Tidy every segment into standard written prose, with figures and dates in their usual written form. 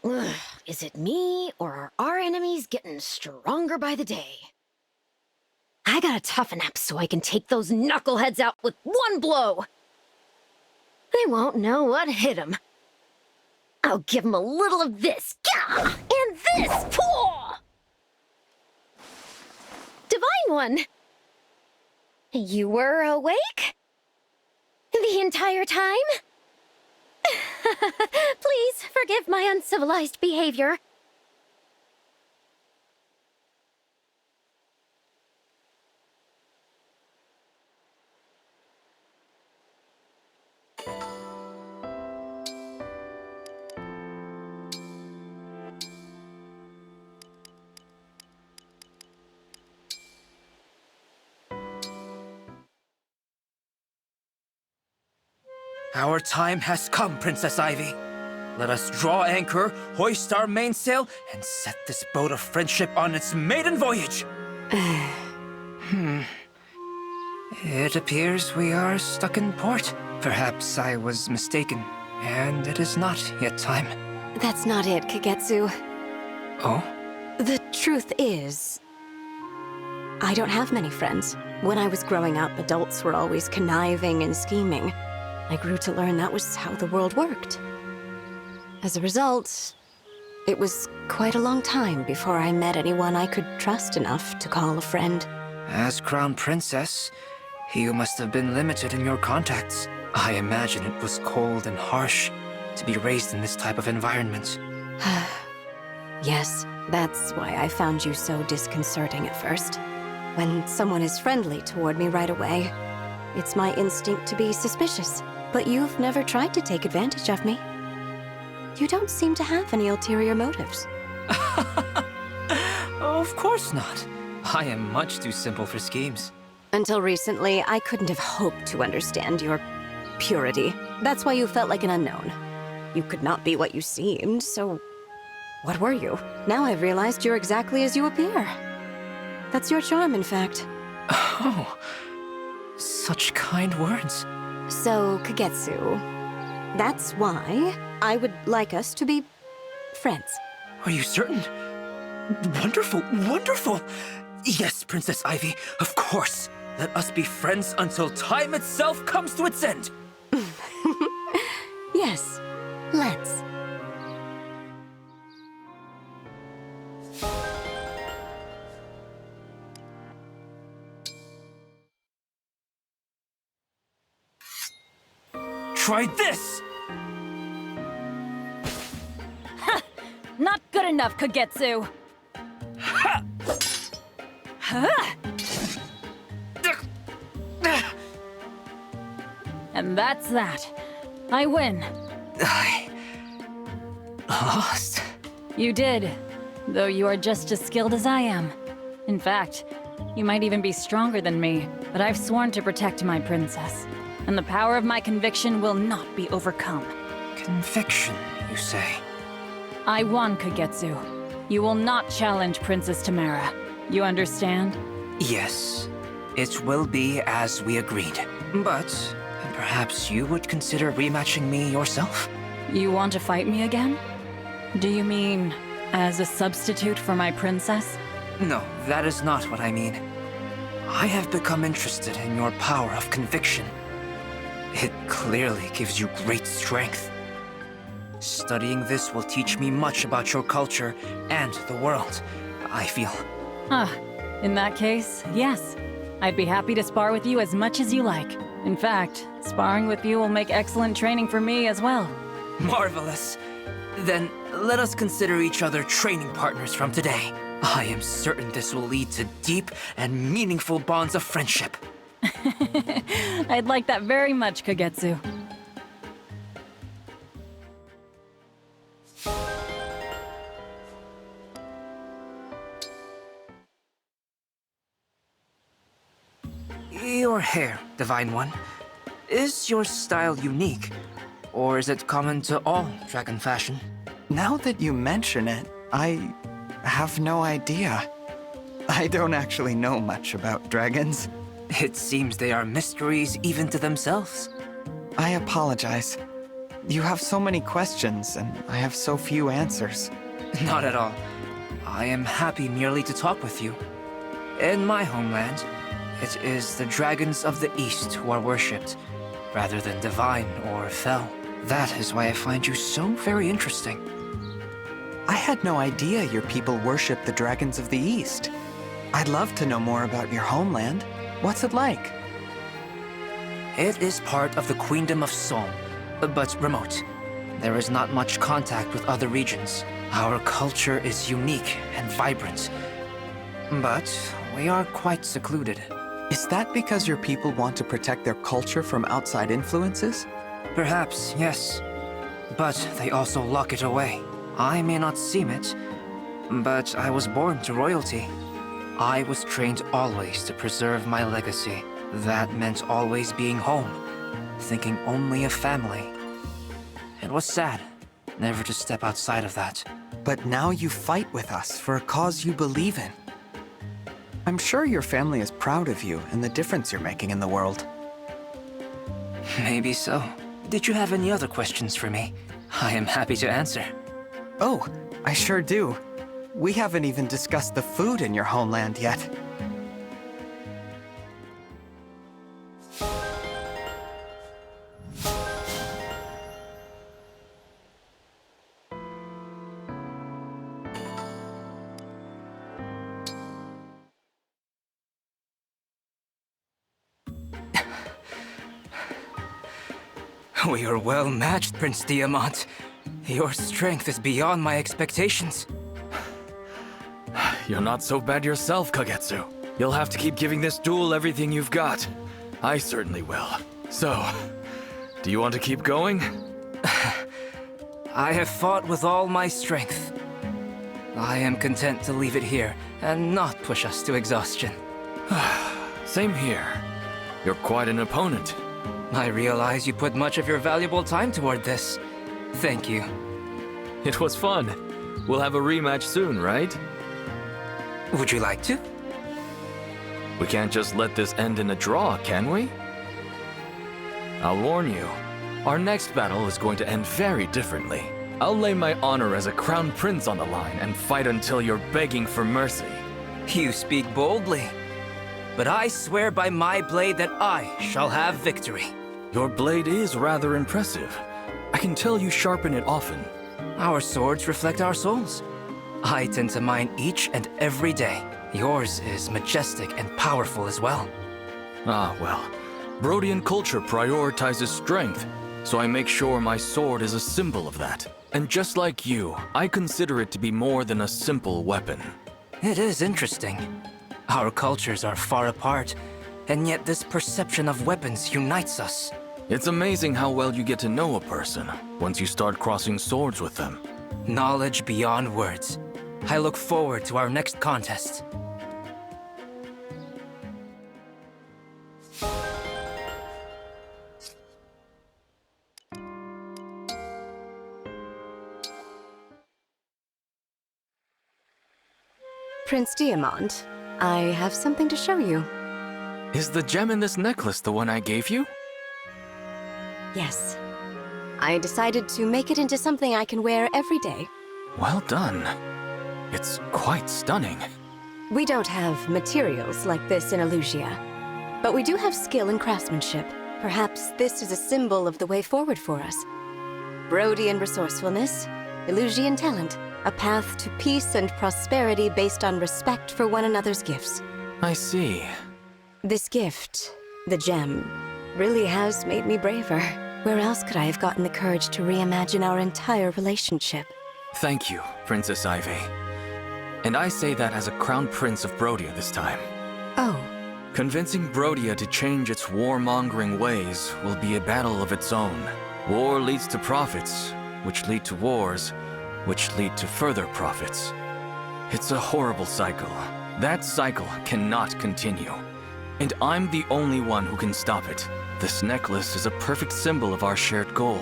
Ugh, is it me, or are our enemies getting stronger by the day? I gotta toughen up so I can take those knuckleheads out with one blow! They won't know what hit them. I'll give them a little of this, gah! And this, paw! Divine One! You were awake? The entire time? Please forgive my uncivilized behavior. Our time has come, Princess Ivy. Let us draw anchor, hoist our mainsail, and set this boat of friendship on its maiden voyage. It appears we are stuck in port. Perhaps I was mistaken, and it is not yet time. That's not it, Kagetsu. Oh? The truth is, I don't have many friends. When I was growing up, adults were always conniving and scheming. I grew to learn that was how the world worked. As a result, it was quite a long time before I met anyone I could trust enough to call a friend. As Crown Princess, you must have been limited in your contacts. I imagine it was cold and harsh to be raised in this type of environment. Yes, that's why I found you so disconcerting at first. When someone is friendly toward me right away, it's my instinct to be suspicious. But you've never tried to take advantage of me. You don't seem to have any ulterior motives. Of course not. I am much too simple for schemes. Until recently, I couldn't have hoped to understand your purity. That's why you felt like an unknown. You could not be what you seemed, so what were you? Now I've realized you're exactly as you appear. That's your charm, in fact. Oh, such kind words. So, Kagetsu, that's why I would like us to be friends. Are you certain? Wonderful, wonderful! Yes, Princess Ivy, of course. Let us be friends until time itself comes to its end. Yes, let's. Try this! Ha! Not good enough, Kagetsu! Ha! Huh? And that's that. I win. I lost. You did, though you are just as skilled as I am. In fact, you might even be stronger than me, but I've sworn to protect my princess. And the power of my conviction will not be overcome. Conviction, you say? I won, Kagetsu. You will not challenge Princess Timerra. You understand? Yes. It will be as we agreed. But perhaps you would consider rematching me yourself? You want to fight me again? Do you mean as a substitute for my princess? No, that is not what I mean. I have become interested in your power of conviction. It clearly gives you great strength. Studying this will teach me much about your culture and the world, I feel. In that case, yes. I'd be happy to spar with you as much as you like. In fact, sparring with you will make excellent training for me as well. Marvelous. Then let us consider each other training partners from today. I am certain this will lead to deep and meaningful bonds of friendship. I'd like that very much, Kagetsu. Your hair, Divine One. Is your style unique? Or is it common to all dragon fashion? Now that you mention it, I have no idea. I don't actually know much about dragons. It seems they are mysteries even to themselves. I apologize. You have so many questions, and I have so few answers. Not at all. I am happy merely to talk with you. In my homeland, it is the dragons of the East who are worshipped, rather than divine or fell. That is why I find you so very interesting. I had no idea your people worship the dragons of the East. I'd love to know more about your homeland. What's it like? It is part of the Queendom of Sont, but remote. There is not much contact with other regions. Our culture is unique and vibrant, but we are quite secluded. Is that because your people want to protect their culture from outside influences? Perhaps, yes. But they also lock it away. I may not seem it, but I was born to royalty. I was trained always to preserve my legacy. That meant always being home, thinking only of family. It was sad, never to step outside of that. But now you fight with us for a cause you believe in. I'm sure your family is proud of you and the difference you're making in the world. Maybe so. Did you have any other questions for me? I am happy to answer. Oh, I sure do. We haven't even discussed the food in your homeland yet. We are well matched, Prince Diamant. Your strength is beyond my expectations. You're not so bad yourself, Kagetsu. You'll have to keep giving this duel everything you've got. I certainly will. So, do you want to keep going? I have fought with all my strength. I am content to leave it here and not push us to exhaustion. Same here. You're quite an opponent. I realize you put much of your valuable time toward this. Thank you. It was fun. We'll have a rematch soon, right? Would you like to? We can't just let this end in a draw, can we? I'll warn you, our next battle is going to end very differently. I'll lay my honor as a crown prince on the line and fight until you're begging for mercy. You speak boldly, but I swear by my blade that I shall have victory. Your blade is rather impressive. I can tell you sharpen it often. Our swords reflect our souls. I tend to mine each and every day. Yours is majestic and powerful as well. Ah, well. Brodian culture prioritizes strength, so I make sure my sword is a symbol of that. And just like you, I consider it to be more than a simple weapon. It is interesting. Our cultures are far apart, and yet this perception of weapons unites us. It's amazing how well you get to know a person once you start crossing swords with them. Knowledge beyond words. I look forward to our next contest. Prince Diamant, I have something to show you. Is the gem in this necklace the one I gave you? Yes. I decided to make it into something I can wear every day. Well done. It's quite stunning. We don't have materials like this in Elusia, but we do have skill and craftsmanship. Perhaps this is a symbol of the way forward for us. Brodian resourcefulness, Elusian talent, a path to peace and prosperity based on respect for one another's gifts. I see. This gift, the gem, really has made me braver. Where else could I have gotten the courage to reimagine our entire relationship? Thank you, Princess Ivy. And I say that as a crown prince of Brodia this time. Oh. Convincing Brodia to change its warmongering ways will be a battle of its own. War leads to profits, which lead to wars, which lead to further profits. It's a horrible cycle. That cycle cannot continue. And I'm the only one who can stop it. This necklace is a perfect symbol of our shared goal.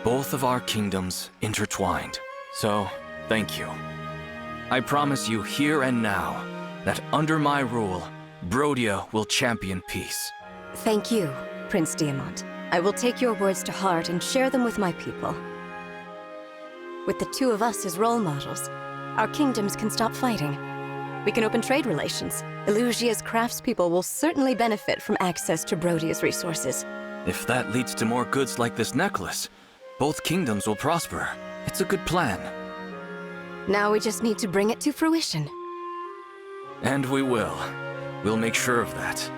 Both of our kingdoms intertwined. So, thank you. I promise you here and now that under my rule, Brodia will champion peace. Thank you, Prince Diamant. I will take your words to heart and share them with my people. With the two of us as role models, our kingdoms can stop fighting. We can open trade relations. Elusia's craftspeople will certainly benefit from access to Brodia's resources. If that leads to more goods like this necklace, both kingdoms will prosper. It's a good plan. Now we just need to bring it to fruition. And we will. We'll make sure of that.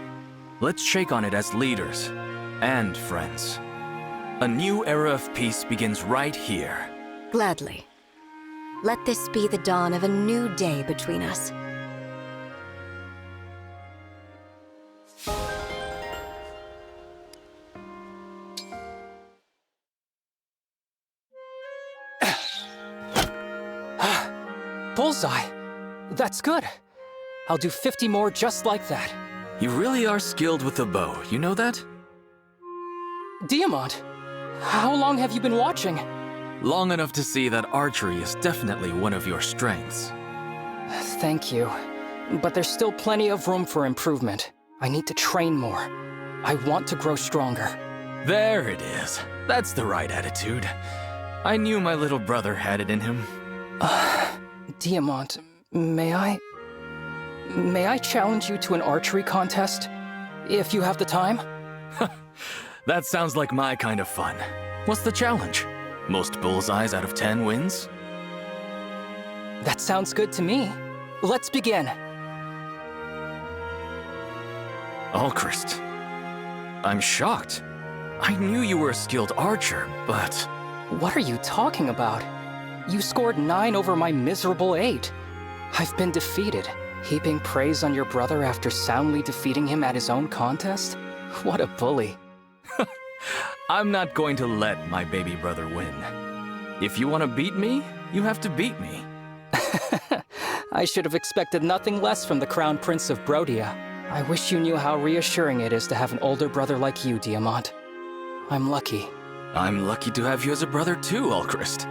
Let's shake on it as leaders and friends. A new era of peace begins right here. Gladly. Let this be the dawn of a new day between us. Bullseye! That's good. I'll do 50 more just like that. You really are skilled with the bow, you know that? Diamant, how long have you been watching? Long enough to see that archery is definitely one of your strengths. Thank you. But there's still plenty of room for improvement. I need to train more. I want to grow stronger. There it is. That's the right attitude. I knew my little brother had it in him. Diamant, may I challenge you to an archery contest? If you have the time? That sounds like my kind of fun. What's the challenge? Most bullseyes out of 10 wins? That sounds good to me. Let's begin. Alcryst. I'm shocked. I knew you were a skilled archer, but... What are you talking about? You scored 9 over my miserable 8. I've been defeated. Heaping praise on your brother after soundly defeating him at his own contest? What a bully. I'm not going to let my baby brother win. If you want to beat me, you have to beat me. I should have expected nothing less from the Crown Prince of Brodia. I wish you knew how reassuring it is to have an older brother like you, Diamant. I'm lucky. I'm lucky to have you as a brother too, Alcryst.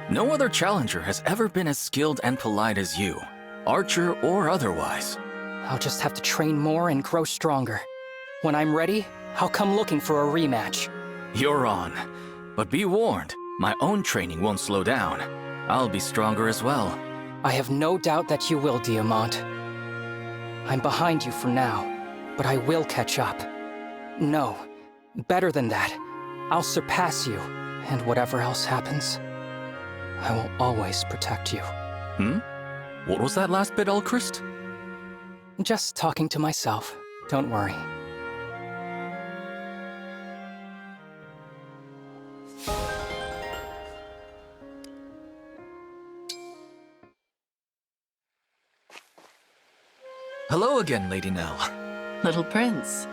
No other challenger has ever been as skilled and polite as you, archer or otherwise. I'll just have to train more and grow stronger. When I'm ready, I'll come looking for a rematch. You're on. But be warned, my own training won't slow down. I'll be stronger as well. I have no doubt that you will, Diamant. I'm behind you for now, but I will catch up. No, better than that. I'll surpass you, and whatever else happens, I will always protect you. What was that last bit, Alcryst? Just talking to myself. Don't worry. Hello again, Lady Nel. Little Prince,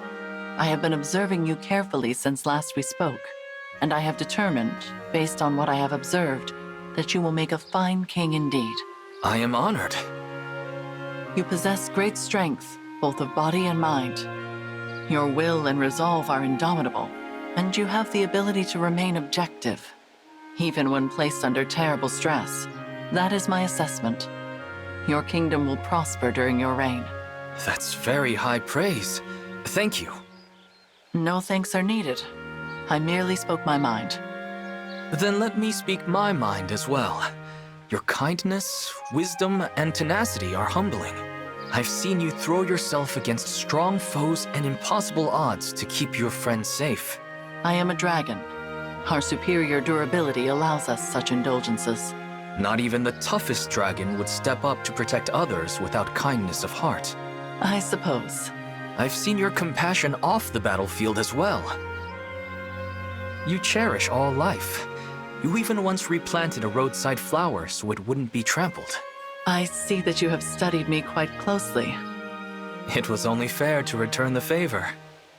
I have been observing you carefully since last we spoke, and I have determined, based on what I have observed, that you will make a fine king indeed. I am honored. You possess great strength, both of body and mind. Your will and resolve are indomitable, and you have the ability to remain objective, even when placed under terrible stress. That is my assessment. Your kingdom will prosper during your reign. That's very high praise. Thank you. No thanks are needed. I merely spoke my mind. Then let me speak my mind as well. Your kindness, wisdom, and tenacity are humbling. I've seen you throw yourself against strong foes and impossible odds to keep your friends safe. I am a dragon. Our superior durability allows us such indulgences. Not even the toughest dragon would step up to protect others without kindness of heart. I suppose. I've seen your compassion off the battlefield as well. You cherish all life. You even once replanted a roadside flower so it wouldn't be trampled. I see that you have studied me quite closely. It was only fair to return the favor.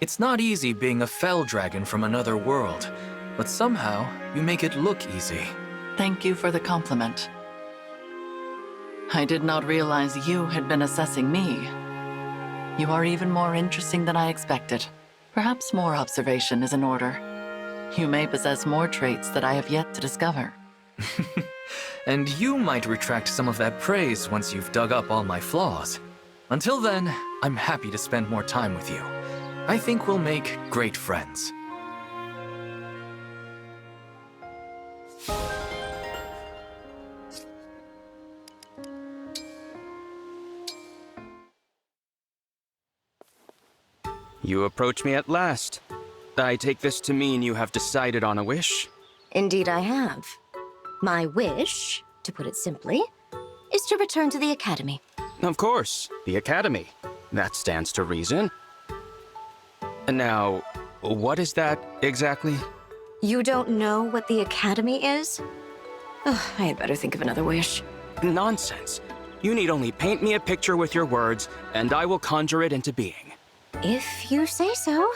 It's not easy being a fell dragon from another world, but somehow you make it look easy. Thank you for the compliment. I did not realize you had been assessing me. You are even more interesting than I expected. Perhaps more observation is in order. You may possess more traits that I have yet to discover. And you might retract some of that praise once you've dug up all my flaws. Until then, I'm happy to spend more time with you. I think we'll make great friends. You approach me at last. I take this to mean you have decided on a wish? Indeed I have. My wish, to put it simply, is to return to the Academy. Of course, the Academy. That stands to reason. Now, what is that exactly? You don't know what the Academy is? Ugh, I had better think of another wish. Nonsense. You need only paint me a picture with your words, and I will conjure it into being. If you say so.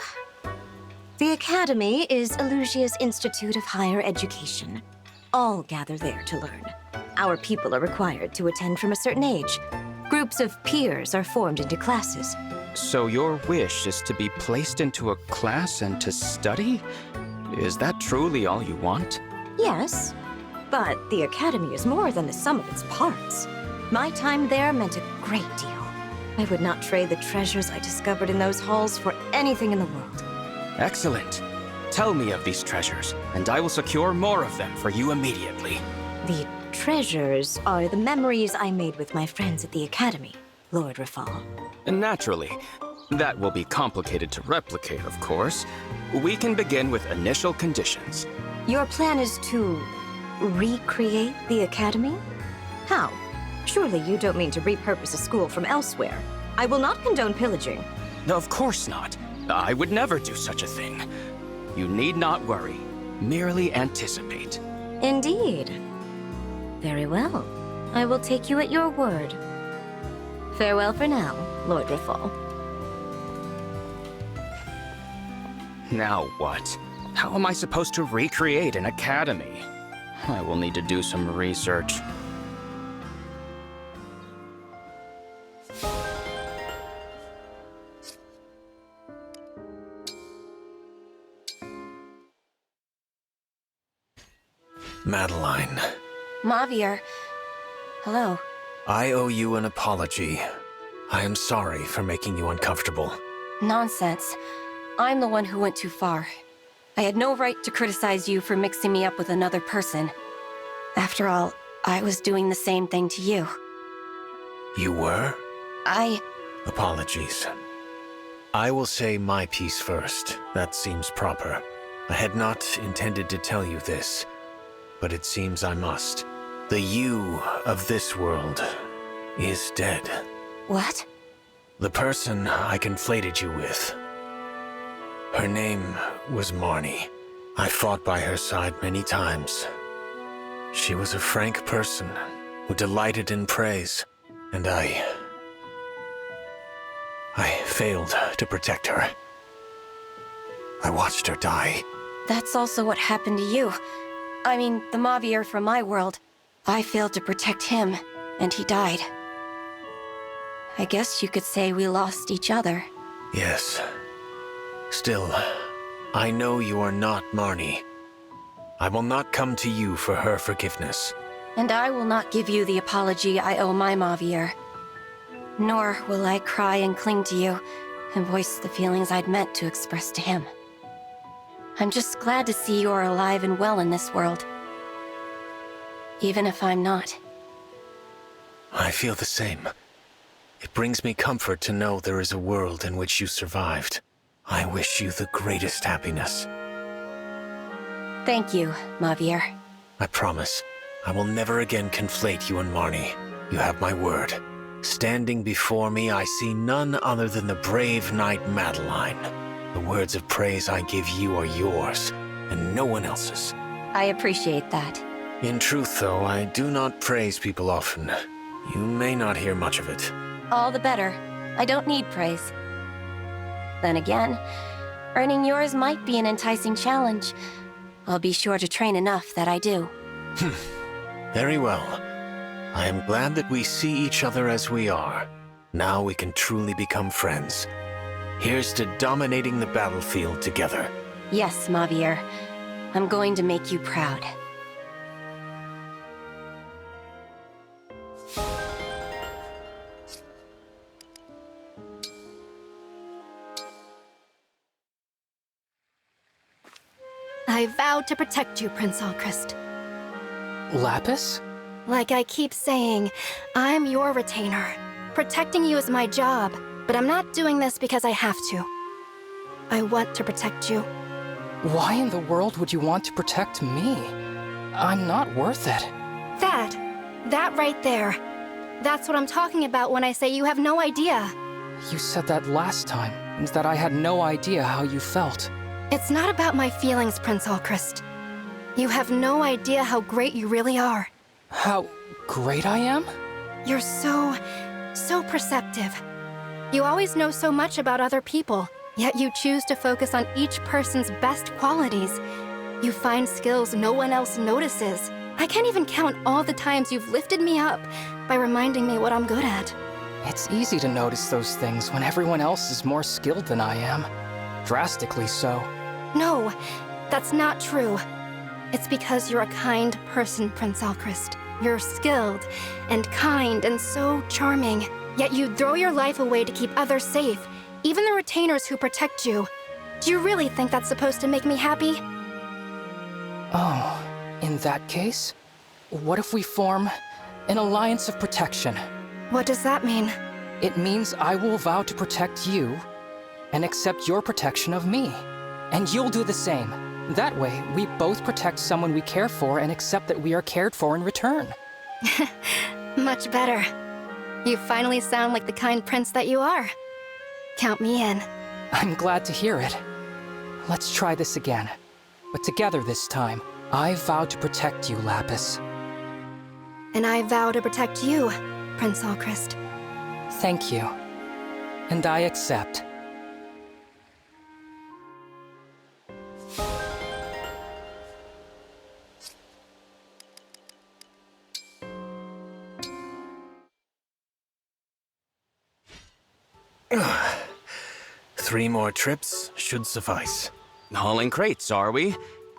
The Academy is Elusia's Institute of Higher Education. All gather there to learn. Our people are required to attend from a certain age. Groups of peers are formed into classes. So your wish is to be placed into a class and to study? Is that truly all you want? Yes, but the Academy is more than the sum of its parts. My time there meant a great deal. I would not trade the treasures I discovered in those halls for anything in the world. Excellent. Tell me of these treasures, and I will secure more of them for you immediately. The treasures are the memories I made with my friends at the Academy, Lord Rafal. Naturally. That will be complicated to replicate, of course. We can begin with initial conditions. Your plan is to recreate the Academy? How? Surely you don't mean to repurpose a school from elsewhere. I will not condone pillaging. Of course not. I would never do such a thing. You need not worry. Merely anticipate. Indeed. Very well. I will take you at your word. Farewell for now, Lord Rafal. Now what? How am I supposed to recreate an academy? I will need to do some research. Madeline, Mauvier. Hello. I owe you an apology. I am sorry for making you uncomfortable. Nonsense. I'm the one who went too far. I had no right to criticize you for mixing me up with another person. After all, I was doing the same thing to you. You were? I... Apologies. I will say my piece first. That seems proper. I had not intended to tell you this, but it seems I must. The you of this world is dead. What? The person I conflated you with. Her name was Marnie. I fought by her side many times. She was a frank person who delighted in praise, and I failed to protect her. I watched her die. That's also what happened to you. I mean, the Mauvier from my world. I failed to protect him, and he died. I guess you could say we lost each other. Yes. Still, I know you are not Marnie. I will not come to you for her forgiveness. And I will not give you the apology I owe my Mauvier. Nor will I cry and cling to you and voice the feelings I'd meant to express to him. I'm just glad to see you're alive and well in this world. Even if I'm not. I feel the same. It brings me comfort to know there is a world in which you survived. I wish you the greatest happiness. Thank you, Mauvier. I promise, I will never again conflate you and Marnie. You have my word. Standing before me, I see none other than the brave knight Madeline. The words of praise I give you are yours, and no one else's. I appreciate that. In truth, though, I do not praise people often. You may not hear much of it. All the better. I don't need praise. Then again, earning yours might be an enticing challenge. I'll be sure to train enough that I do. Very well. I am glad that we see each other as we are. Now we can truly become friends. Here's to dominating the battlefield together. Yes, Mauvier. I'm going to make you proud. I vow to protect you, Prince Alcryst. Lapis? Like I keep saying, I'm your retainer. Protecting you is my job, but I'm not doing this because I have to. I want to protect you. Why in the world would you want to protect me? I'm not worth it. That right there. That's what I'm talking about when I say you have no idea. You said that last time, and that I had no idea how you felt. It's not about my feelings, Prince Alcryst. You have no idea how great you really are. How great I am? You're so perceptive. You always know so much about other people, yet you choose to focus on each person's best qualities. You find skills no one else notices. I can't even count all the times you've lifted me up by reminding me what I'm good at. It's easy to notice those things when everyone else is more skilled than I am. Drastically so. No, that's not true. It's because you're a kind person, Prince Alcryst. You're skilled and kind and so charming. Yet you throw your life away to keep others safe, even the retainers who protect you. Do you really think that's supposed to make me happy? Oh, in that case, what if we form an alliance of protection? What does that mean? It means I will vow to protect you and accept your protection of me. And you'll do the same. That way, we both protect someone we care for and accept that we are cared for in return. Much better. You finally sound like the kind prince that you are. Count me in. I'm glad to hear it. Let's try this again. But together this time. I vow to protect you, Lapis. And I vow to protect you, Prince Alcryst. Thank you. And I accept. Three more trips should suffice. Hauling crates, are we?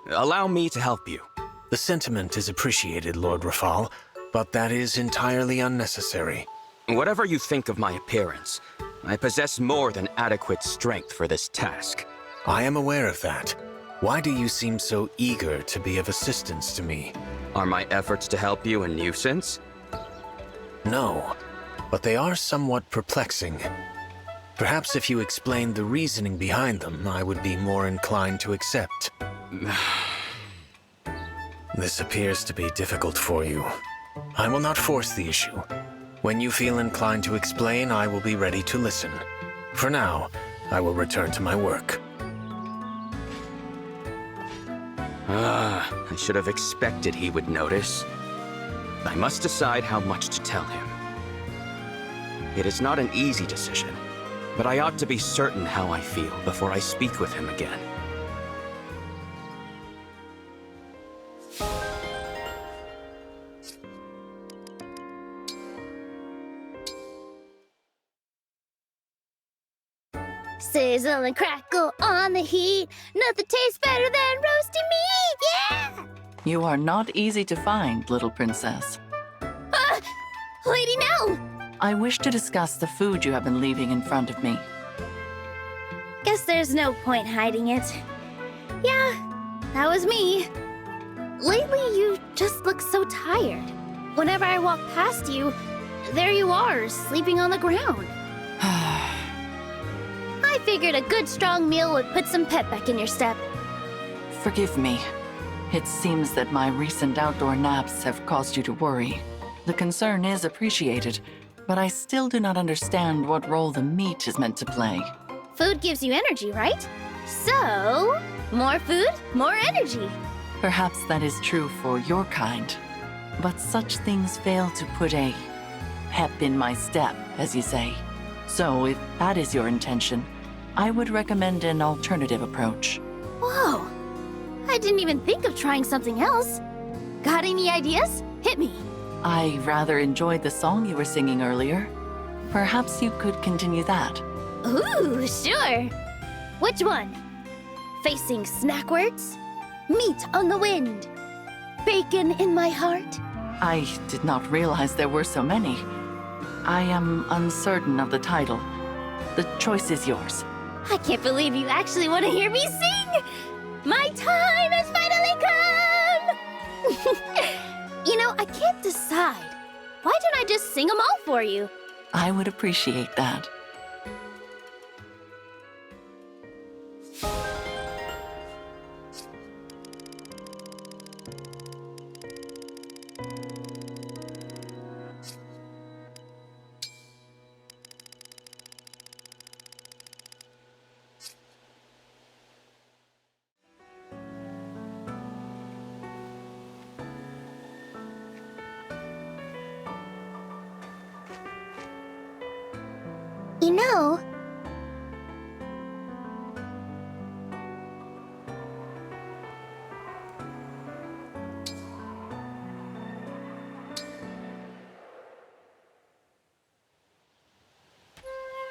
Allow me to help you. The sentiment is appreciated, Lord Rafal, but that is entirely unnecessary. Whatever you think of my appearance, I possess more than adequate strength for this task. I am aware of that. Why do you seem so eager to be of assistance to me? Are my efforts to help you a nuisance? No, but they are somewhat perplexing. Perhaps if you explained the reasoning behind them, I would be more inclined to accept. This appears to be difficult for you. I will not force the issue. When you feel inclined to explain, I will be ready to listen. For now, I will return to my work. I should have expected he would notice. I must decide how much to tell him. It is not an easy decision, but I ought to be certain how I feel before I speak with him again. Sizzle and crackle on the heat. Nothing tastes better than roasted meat. Yeah! You are not easy to find, little princess. Lady Nel! I wish to discuss the food you have been leaving in front of me. Guess there's no point hiding it. Yeah, that was me. Lately, you just look so tired. Whenever I walk past you, there you are, sleeping on the ground. I figured a good strong meal would put some pep back in your step. Forgive me. It seems that my recent outdoor naps have caused you to worry. The concern is appreciated, but I still do not understand what role the meat is meant to play. Food gives you energy, right? So, more food, more energy. Perhaps that is true for your kind, but such things fail to put a pep in my step, as you say. So, if that is your intention, I would recommend an alternative approach. Whoa! I didn't even think of trying something else. Got any ideas? Hit me. I rather enjoyed the song you were singing earlier. Perhaps you could continue that. Ooh, sure. Which one? Facing snackwards? Meat on the wind? Bacon in my heart? I did not realize there were so many. I am uncertain of the title. The choice is yours. I can't believe you actually want to hear me sing! My time has finally come! You know, I can't decide. Why don't I just sing them all for you? I would appreciate that. You know...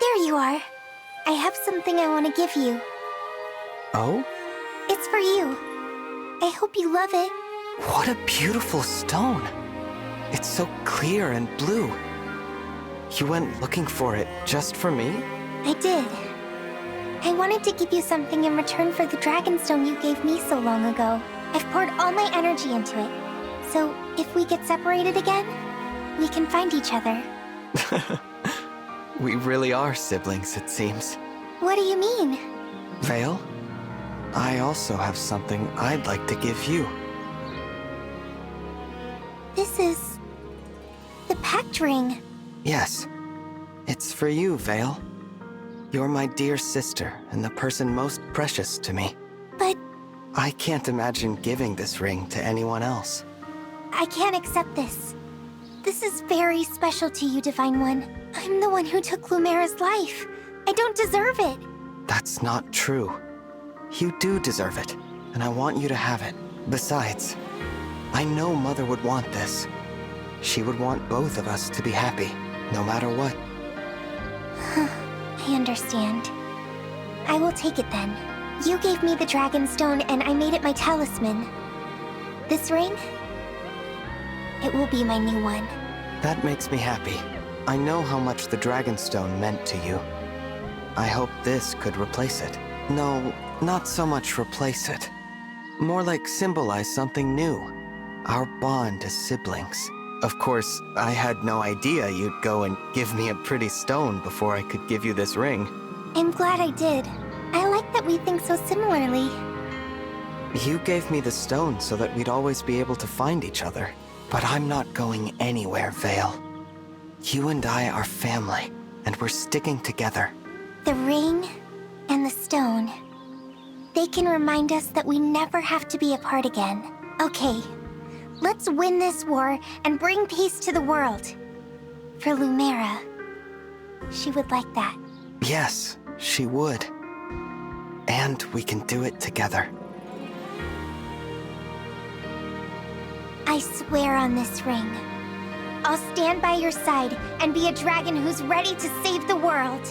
There you are. I have something I want to give you. Oh? It's for you. I hope you love it. What a beautiful stone. It's so clear and blue. You went looking for it just for me? I did. I wanted to give you something in return for the Dragonstone you gave me so long ago. I've poured all my energy into it. So, if we get separated again, we can find each other. We really are siblings, it seems. What do you mean? Veyle, I also have something I'd like to give you. This is... the Pact Ring. Yes. It's for you, Veyle. You're my dear sister and the person most precious to me. But... I can't imagine giving this ring to anyone else. I can't accept this. This is very special to you, Divine One. I'm the one who took Lumera's life. I don't deserve it. That's not true. You do deserve it, and I want you to have it. Besides, I know Mother would want this. She would want both of us to be happy, no matter what. I understand. I will take it then. You gave me the Dragonstone and I made it my talisman. This ring? It will be my new one. That makes me happy. I know how much the Dragonstone meant to you. I hope this could replace it. No, not so much replace it. More like symbolize something new. Our bond as siblings. Of course, I had no idea you'd go and give me a pretty stone before I could give you this ring. I'm glad I did. I like that we think so similarly. You gave me the stone so that we'd always be able to find each other. But I'm not going anywhere, Veyle. You and I are family, and we're sticking together. The ring and the stone. They can remind us that we never have to be apart again. Okay, let's win this war and bring peace to the world. For Lumera. She would like that. Yes, she would. And we can do it together. I swear on this ring. I'll stand by your side and be a dragon who's ready to save the world.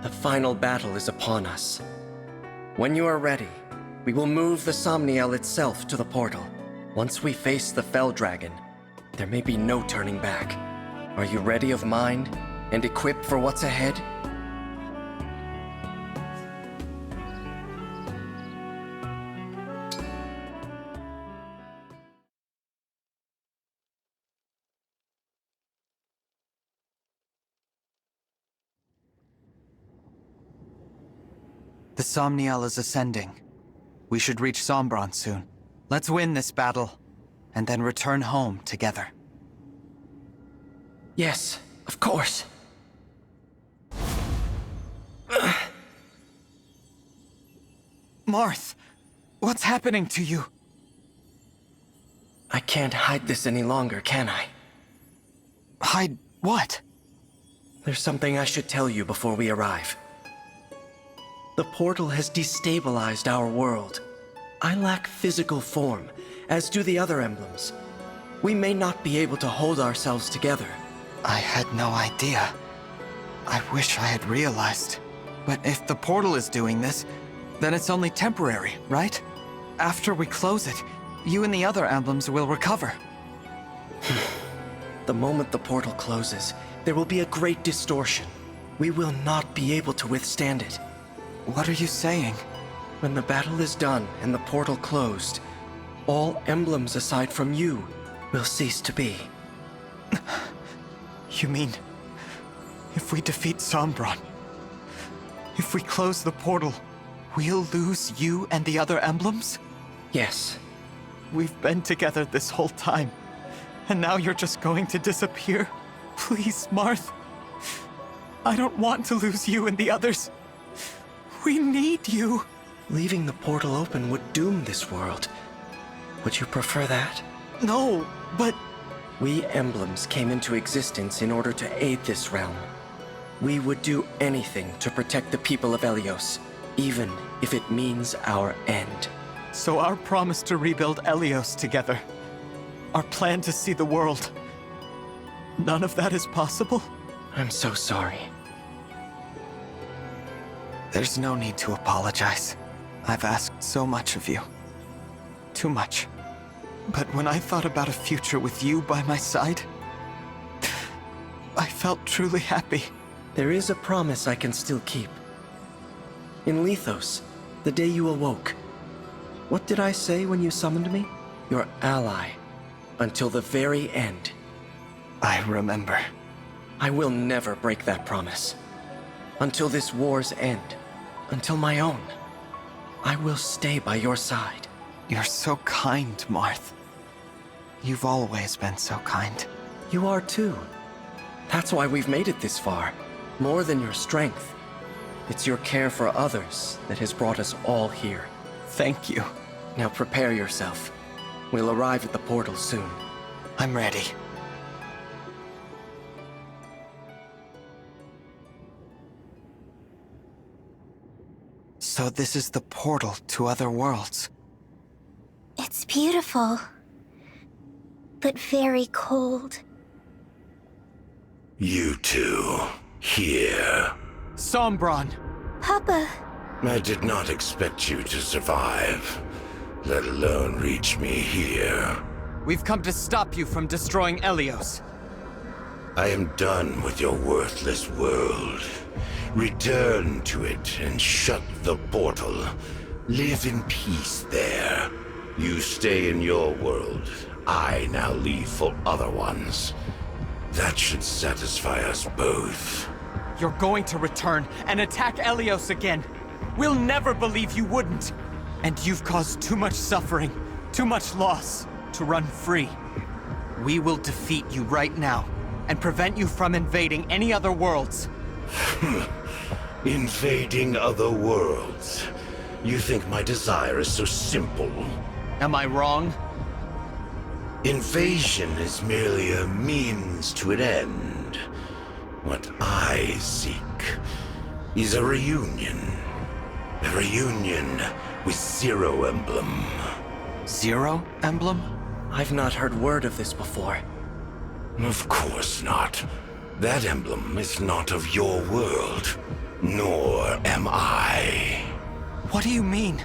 The final battle is upon us. When you are ready, we will move the Somniel itself to the portal. Once we face the Fell Dragon, there may be no turning back. Are you ready of mind and equipped for what's ahead? The Somniel is ascending. We should reach Sombron soon. Let's win this battle, and then return home together. Yes, of course. Marth, what's happening to you? I can't hide this any longer, can I? Hide what? There's something I should tell you before we arrive. The portal has destabilized our world. I lack physical form, as do the other emblems. We may not be able to hold ourselves together. I had no idea. I wish I had realized. But if the portal is doing this, then it's only temporary, right? After we close it, you and the other emblems will recover. The moment the portal closes, there will be a great distortion. We will not be able to withstand it. What are you saying? When the battle is done and the portal closed, all emblems aside from you will cease to be. You mean, if we defeat Sombron, if we close the portal, we'll lose you and the other emblems? Yes. We've been together this whole time, and now you're just going to disappear? Please, Marth. I don't want to lose you and the others. We need you. Leaving the portal open would doom this world. Would you prefer that? No, but... We emblems came into existence in order to aid this realm. We would do anything to protect the people of Elyos, even if it means our end. So our promise to rebuild Elyos together, our plan to see the world, none of that is possible? I'm so sorry. There's no need to apologize. I've asked so much of you. Too much. But when I thought about a future with you by my side, I felt truly happy. There is a promise I can still keep. In Lethos, the day you awoke, what did I say when you summoned me? Your ally, until the very end. I remember. I will never break that promise. Until this war's end. Until my own. I will stay by your side. You're so kind, Marth. You've always been so kind. You are too. That's why we've made it this far. More than your strength. It's your care for others that has brought us all here. Thank you. Now prepare yourself. We'll arrive at the portal soon. I'm ready. So this is the portal to other worlds. It's beautiful, but very cold. You two, here. Sombron! Papa! I did not expect you to survive, let alone reach me here. We've come to stop you from destroying Elyos. I am done with your worthless world. Return to it and shut the portal. Live in peace there. You stay in your world. I now leave for other ones. That should satisfy us both. You're going to return and attack Elyos again. We'll never believe you wouldn't. And you've caused too much suffering, too much loss, to run free. We will defeat you right now, and prevent you from invading any other worlds. Invading other worlds? You think my desire is so simple? Am I wrong? Invasion is merely a means to an end. What I seek is a reunion. A reunion with Zero Emblem. Zero Emblem? I've not heard word of this before. Of course not. That emblem is not of your world. Nor am I. What do you mean?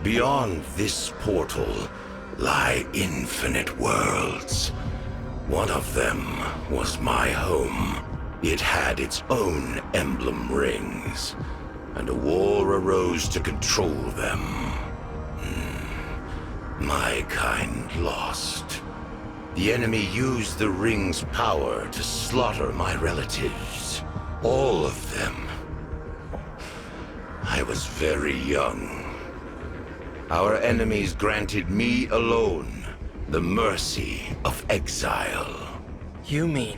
Beyond this portal lie infinite worlds. One of them was my home. It had its own emblem rings, and a war arose to control them. My kind lost. The enemy used the ring's power to slaughter my relatives. All of them. I was very young. Our enemies granted me alone the mercy of exile. You mean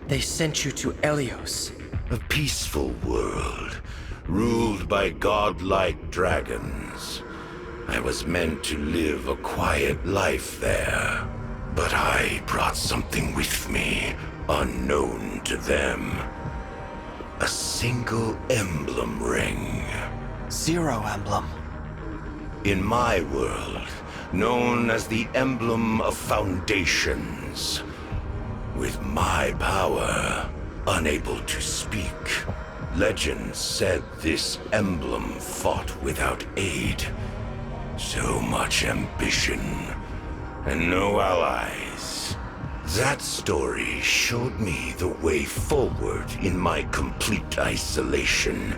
they sent you to Elyos? A peaceful world, ruled by godlike dragons. I was meant to live a quiet life there, but I brought something with me unknown to them. A single emblem ring. Zero emblem. In my world, known as the Emblem of Foundations. With my power, unable to speak, legend said this emblem fought without aid. So much ambition, and no allies. That story showed me the way forward in my complete isolation.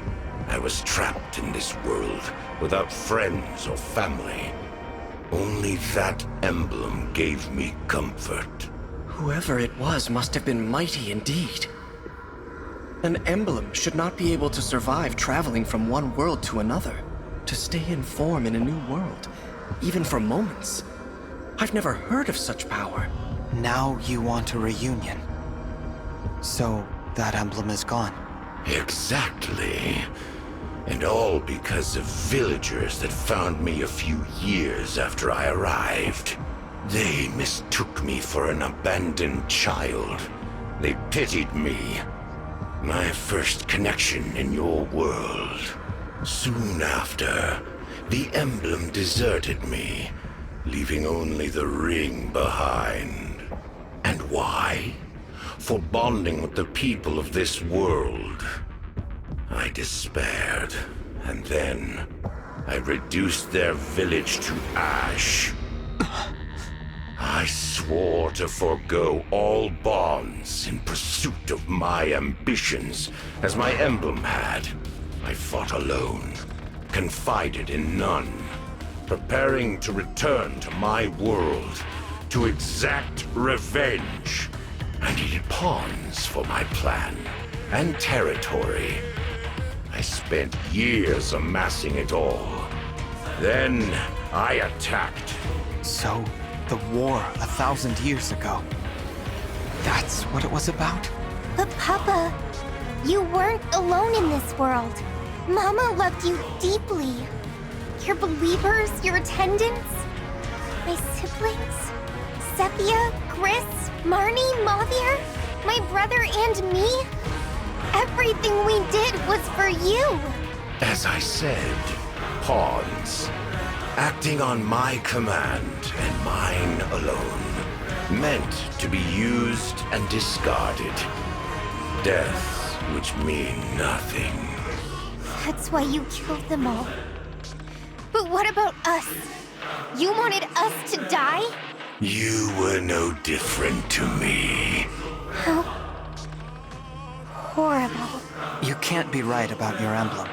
I was trapped in this world without friends or family. Only that emblem gave me comfort. Whoever it was must have been mighty indeed. An emblem should not be able to survive traveling from one world to another, to stay in form in a new world, even for moments. I've never heard of such power. Now you want a reunion. So that emblem is gone. Exactly. And all because of villagers that found me a few years after I arrived. They mistook me for an abandoned child. They pitied me. My first connection in your world. Soon after, the emblem deserted me, leaving only the ring behind. And why? For bonding with the people of this world. I despaired, and then I reduced their village to ash. I swore to forego all bonds in pursuit of my ambitions, as my emblem had. I fought alone, confided in none, preparing to return to my world, to exact revenge. I needed pawns for my plan, and territory. I spent years amassing it all. Then I attacked. So, the war 1,000 years ago. That's what it was about? But Papa, you weren't alone in this world. Mama loved you deeply. Your believers, your attendants, my siblings, Sepia, Chris, Marnie, Mauvier, my brother and me. Everything we did was for you. As I said, pawns. Acting on my command and mine alone. Meant to be used and discarded. Deaths which mean nothing. That's why you killed them all. But what about us? You wanted us to die? You were no different to me. How horrible. You can't be right about your emblem.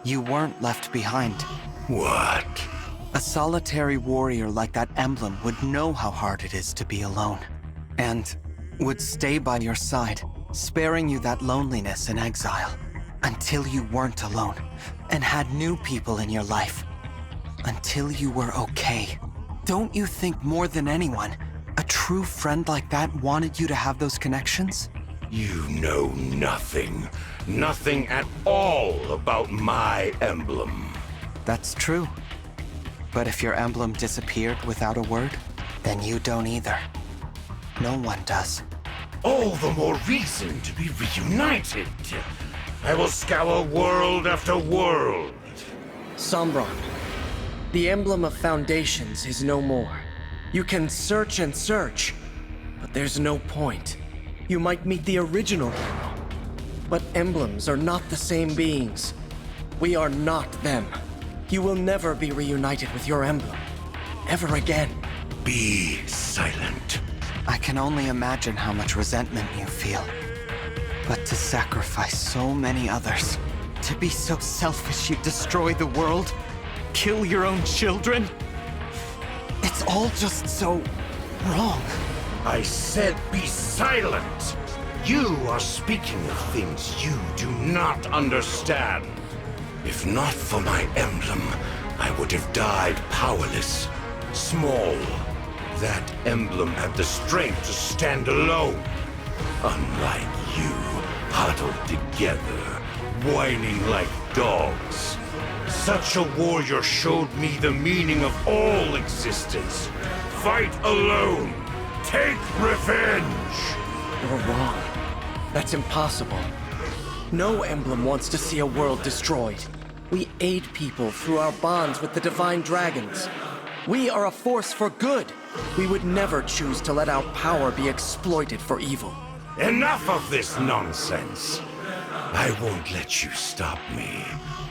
You weren't left behind. What? A solitary warrior like that emblem would know how hard it is to be alone. And would stay by your side, sparing you that loneliness and exile. Until you weren't alone, and had new people in your life. Until you were okay. Don't you think more than anyone, a true friend like that wanted you to have those connections? You know nothing. Nothing at all about my emblem. That's true. But if your emblem disappeared without a word, then you don't either. No one does. All the more reason to be reunited. I will scour world after world. Sombron, the emblem of foundations is no more. You can search and search, but there's no point. You might meet the original one, but emblems are not the same beings. We are not them. You will never be reunited with your emblem. Ever again. Be silent. I can only imagine how much resentment you feel. But to sacrifice so many others, to be so selfish you destroy the world, kill your own children, it's all just so wrong. I said be silent. You are speaking of things you do not understand. If not for my emblem, I would have died powerless, small. That emblem had the strength to stand alone. Unlike you, huddled together, whining like dogs. Such a warrior showed me the meaning of all existence. Fight alone. Take revenge. You're wrong. That's impossible. No emblem wants to see a world destroyed. We aid people through our bonds with the divine dragons. We are a force for good. We would never choose to let our power be exploited for evil. Enough of this nonsense. I won't let you stop me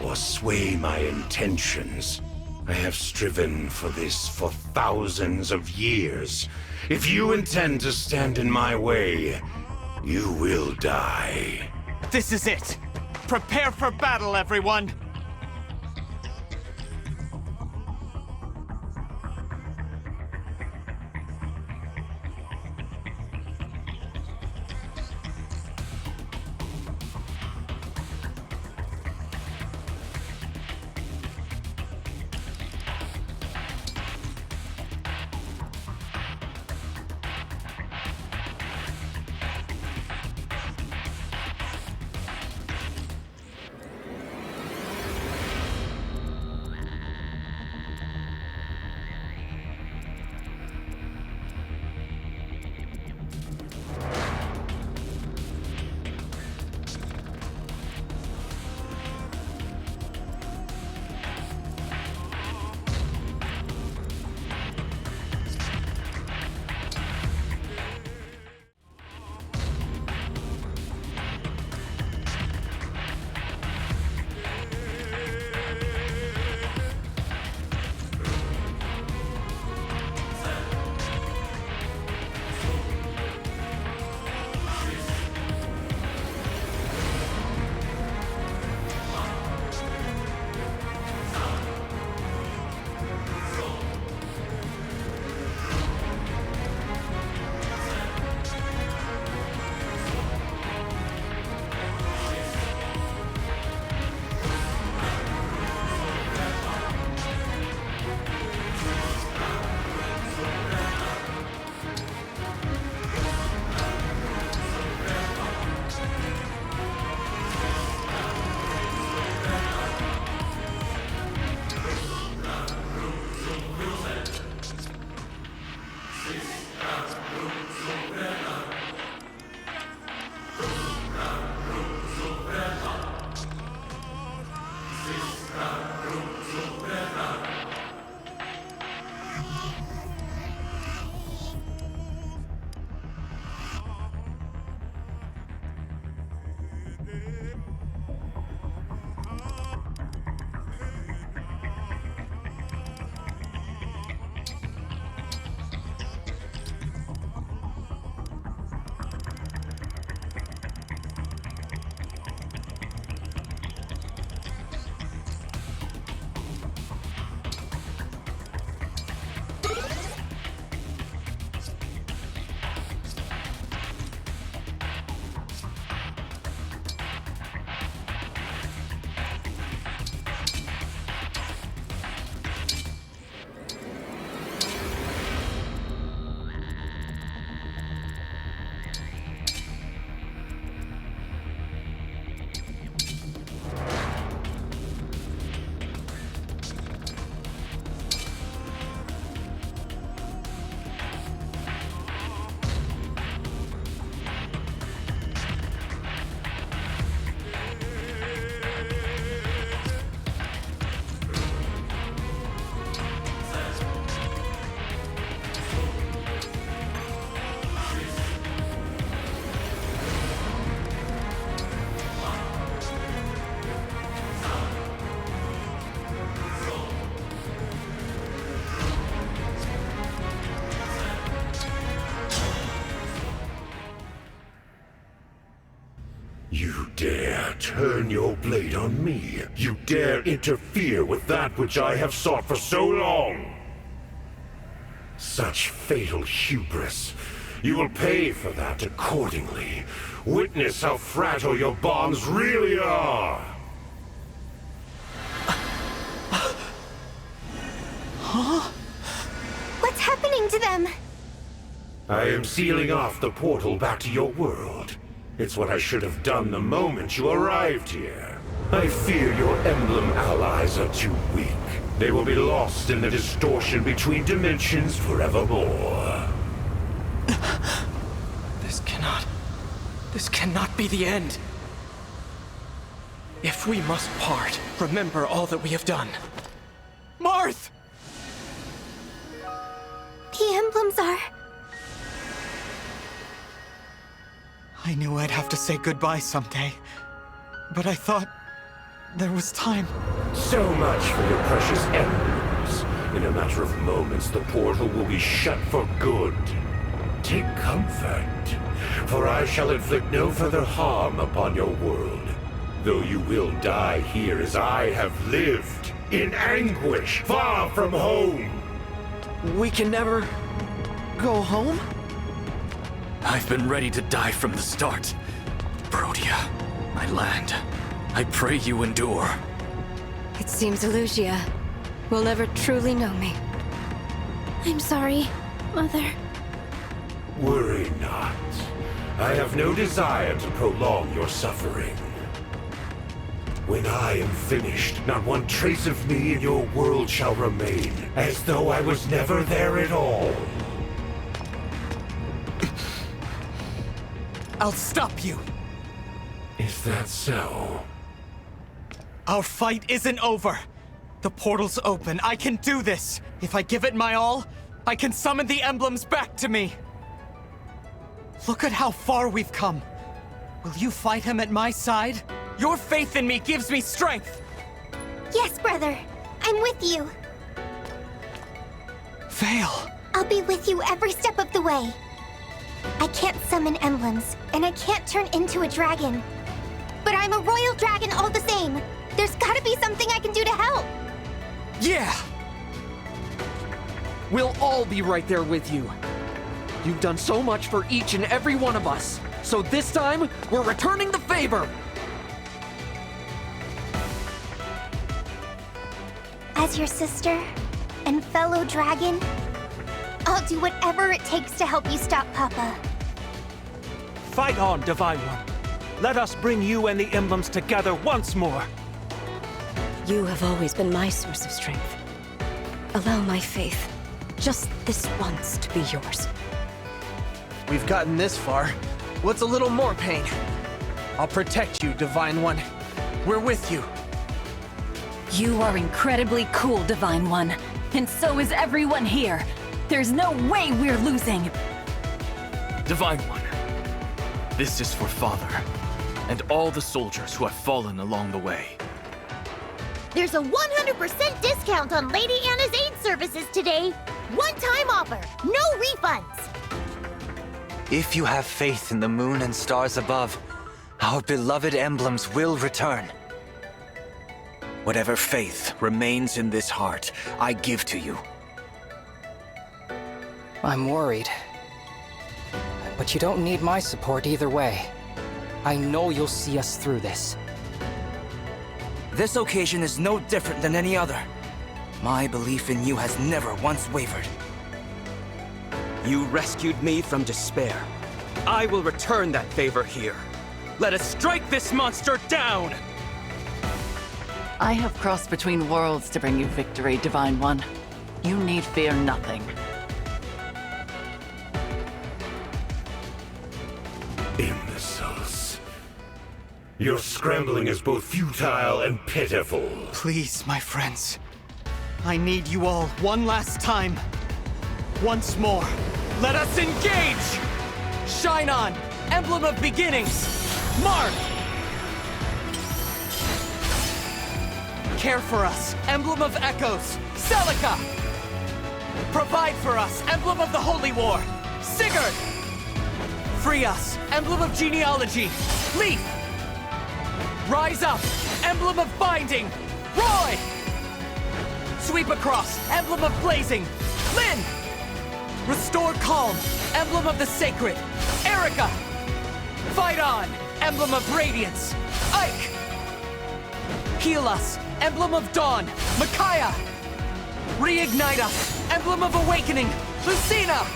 or sway my intentions. I have striven for this for thousands of years. If you intend to stand in my way, you will die. This is it! Prepare for battle, everyone! You dare turn your blade on me? You dare interfere with that which I have sought for so long? Such fatal hubris. You will pay for that accordingly. Witness how fragile your bonds really are. Huh? What's happening to them? I am sealing off the portal back to your world. It's what I should have done the moment you arrived here. I fear your Emblem allies are too weak. They will be lost in the distortion between dimensions forevermore. This cannot be the end. If we must part, remember all that we have done. Marth! The emblems are... I knew I'd have to say goodbye someday, but I thought there was time. So much for your precious emblems. In a matter of moments, the portal will be shut for good. Take comfort, for I shall inflict no further harm upon your world. Though you will die here as I have lived, in anguish, far from home. We can never go home? I've been ready to die from the start. Brodia, my land, I pray you endure. It seems Elusia will never truly know me. I'm sorry, Mother. Worry not. I have no desire to prolong your suffering. When I am finished, not one trace of me in your world shall remain, as though I was never there at all. I'll stop you. Is that so? Our fight isn't over. The portal's open. I can do this. If I give it my all, I can summon the emblems back to me. Look at how far we've come. Will you fight him at my side? Your faith in me gives me strength. Yes, brother. I'm with you. Veyle. I'll be with you every step of the way. I can't summon emblems, and I can't turn into a dragon. But I'm a royal dragon all the same. There's gotta be something I can do to help. Yeah! We'll all be right there with you. You've done so much for each and every one of us. So this time, we're returning the favor! As your sister and fellow dragon, I'll do whatever it takes to help you stop Papa. Fight on, Divine One. Let us bring you and the emblems together once more. You have always been my source of strength. Allow my faith, just this once, to be yours. We've gotten this far. What's a little more pain? I'll protect you, Divine One. We're with you. You are incredibly cool, Divine One. And so is everyone here. There's no way we're losing. Divine One, this is for Father, and all the soldiers who have fallen along the way. There's a 100% discount on Lady Anna's aid services today. One-time offer, no refunds. If you have faith in the moon and stars above, our beloved emblems will return. Whatever faith remains in this heart, I give to you. I'm worried. But you don't need my support either way. I know you'll see us through this. This occasion is no different than any other. My belief in you has never once wavered. You rescued me from despair. I will return that favor here. Let us strike this monster down! I have crossed between worlds to bring you victory, Divine One. You need fear nothing. Imbeciles. Your scrambling is both futile and pitiful. Please, my friends. I need you all one last time. Once more. Let us engage! Shine on! Emblem of beginnings! Marth! Care for us, Emblem of Echoes, Célica! Provide for us, Emblem of the Holy War, Sigurd! Free us, Emblem of Genealogy, Leaf! Rise up, Emblem of Binding, Roy! Sweep across, Emblem of Blazing, Lyn! Restore calm, Emblem of the Sacred, Erica! Fight on, Emblem of Radiance, Ike! Heal us, Emblem of Dawn, Micaiah! Reignite us, Emblem of Awakening, Lucina!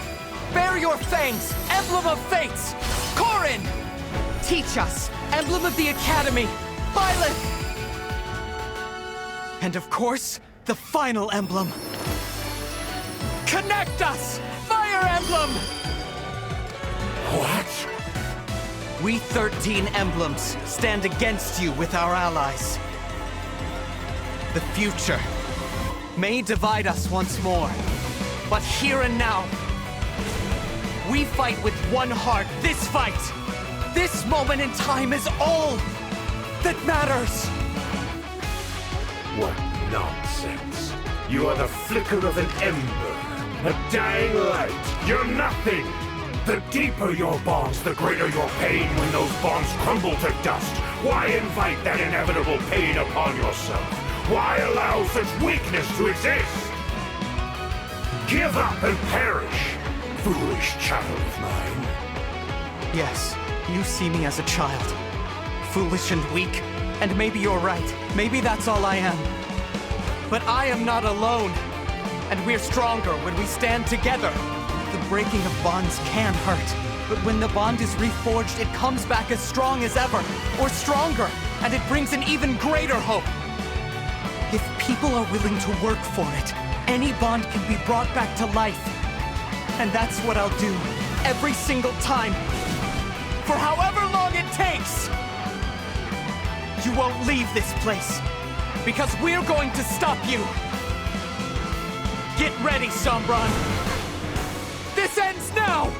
Bare your fangs, Emblem of Fates! Corin! Teach us, Emblem of the Academy, Byleth! And of course, the final emblem. Connect us! Fire Emblem! What? We 13 emblems stand against you with our allies. The future may divide us once more, but here and now, we fight with one heart. This fight, this moment in time is all that matters. What nonsense. You are the flicker of an ember, a dying light. You're nothing. The deeper your bonds, the greater your pain when those bonds crumble to dust. Why invite that inevitable pain upon yourself? Why allow such weakness to exist? Give up and perish, foolish child of mine. Yes, you see me as a child. Foolish and weak, and maybe you're right. Maybe that's all I am. But I am not alone. And we're stronger when we stand together. The breaking of bonds can hurt. But when the bond is reforged, it comes back as strong as ever. Or stronger. And it brings an even greater hope. If people are willing to work for it, any bond can be brought back to life. And that's what I'll do. Every single time. For however long it takes. You won't leave this place. Because we're going to stop you. Get ready, Sombron. This ends now!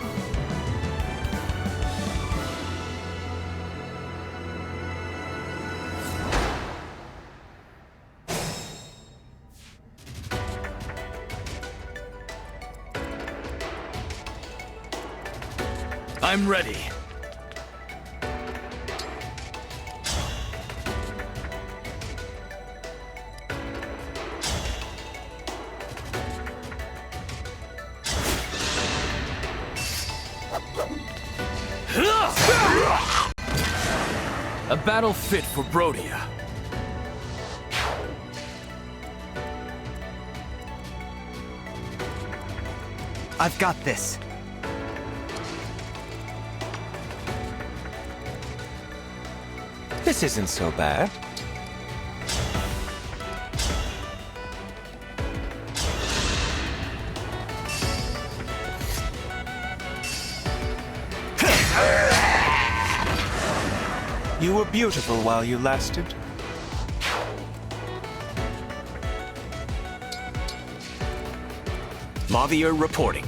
I'm ready. A battle fit for Brodia. I've got this. This isn't so bad. You were beautiful while you lasted. Mauvier reporting.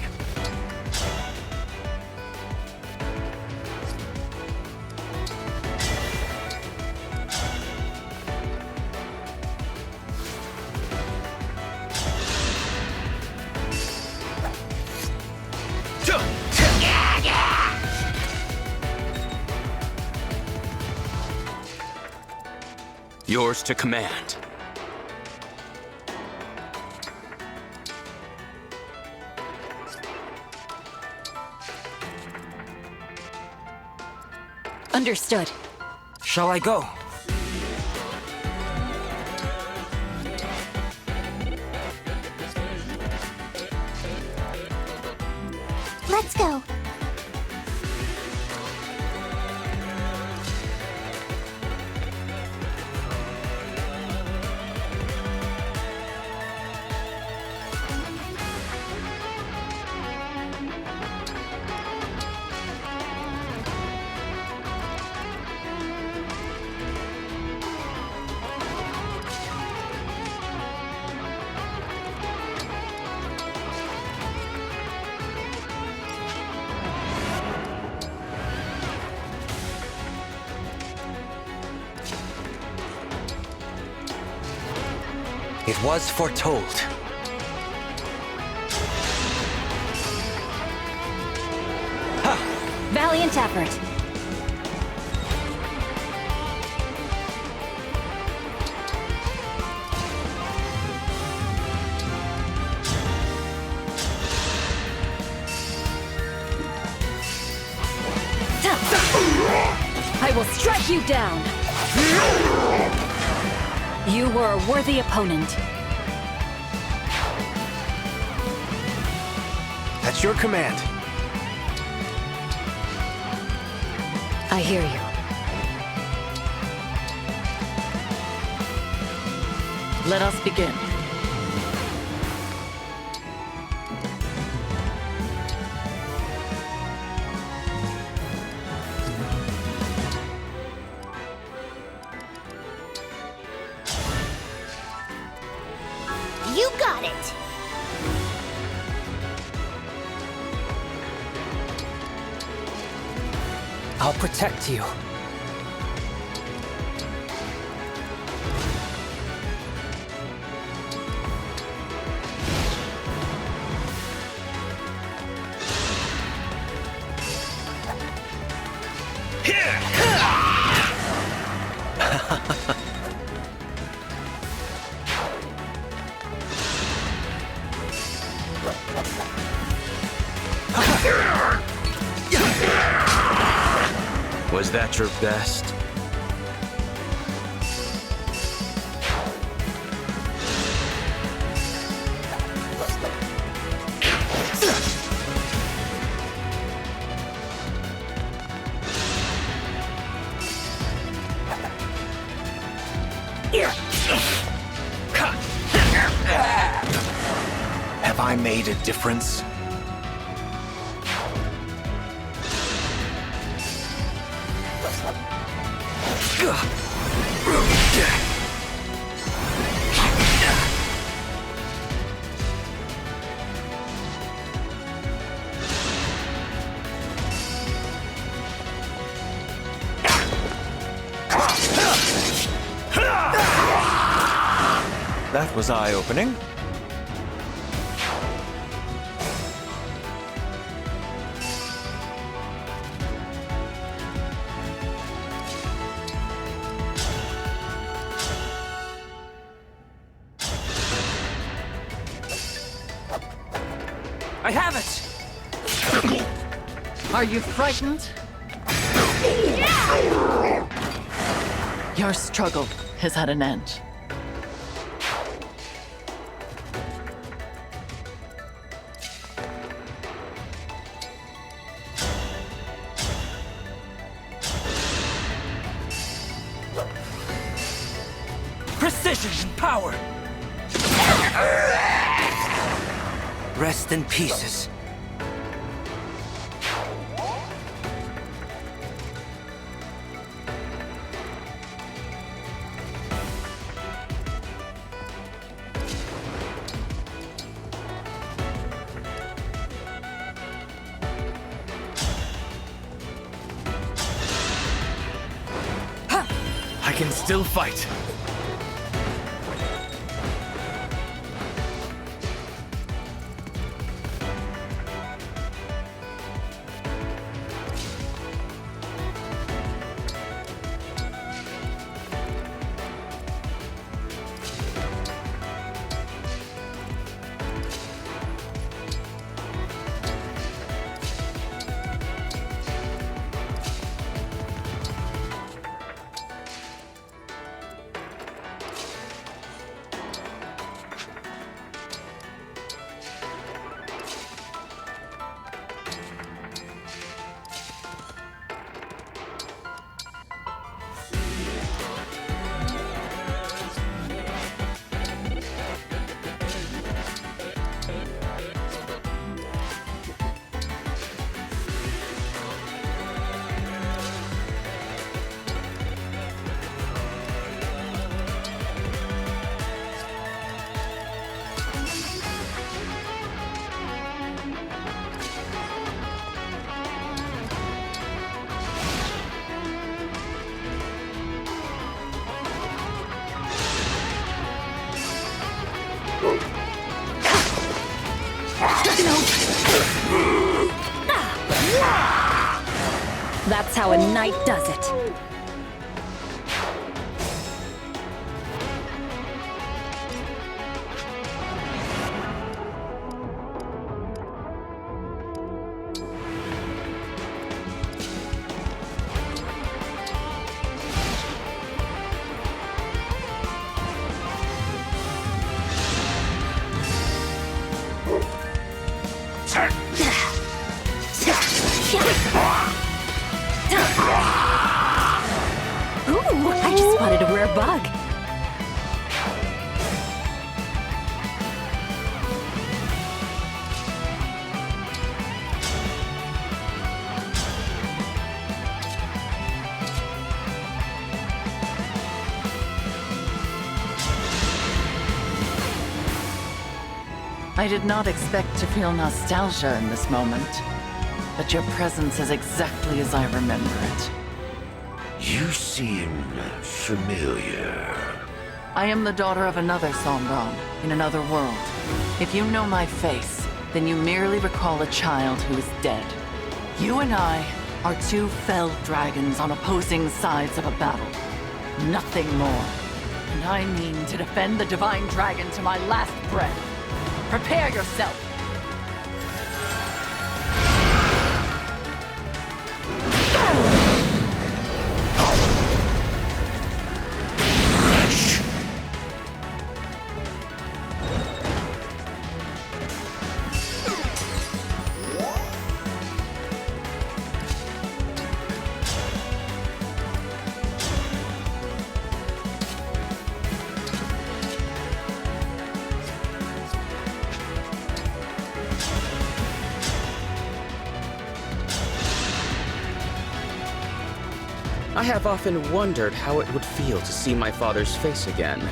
Yours to command. Understood. Shall I go? Let's go. It was foretold. Ha! Valiant effort. I will strike you down. You were a worthy opponent. At your command. I hear you. Let us begin. You got it! I'll protect you. Was that your best? Have I made a difference? That was eye-opening. I have it! Are you frightened? Your struggle has had an end. Precision and power! Rest in pieces. I can still fight. That's how a knight does it. Ooh, I just spotted a rare bug. I did not expect to feel nostalgia in this moment, but your presence is exactly as I remember it. You seem familiar. I am the daughter of another Sombron, in another world. If you know my face, then you merely recall a child who is dead. You and I are two felled dragons on opposing sides of a battle. Nothing more. And I mean to defend the Divine Dragon to my last breath. Prepare yourself! I have often wondered how it would feel to see my father's face again.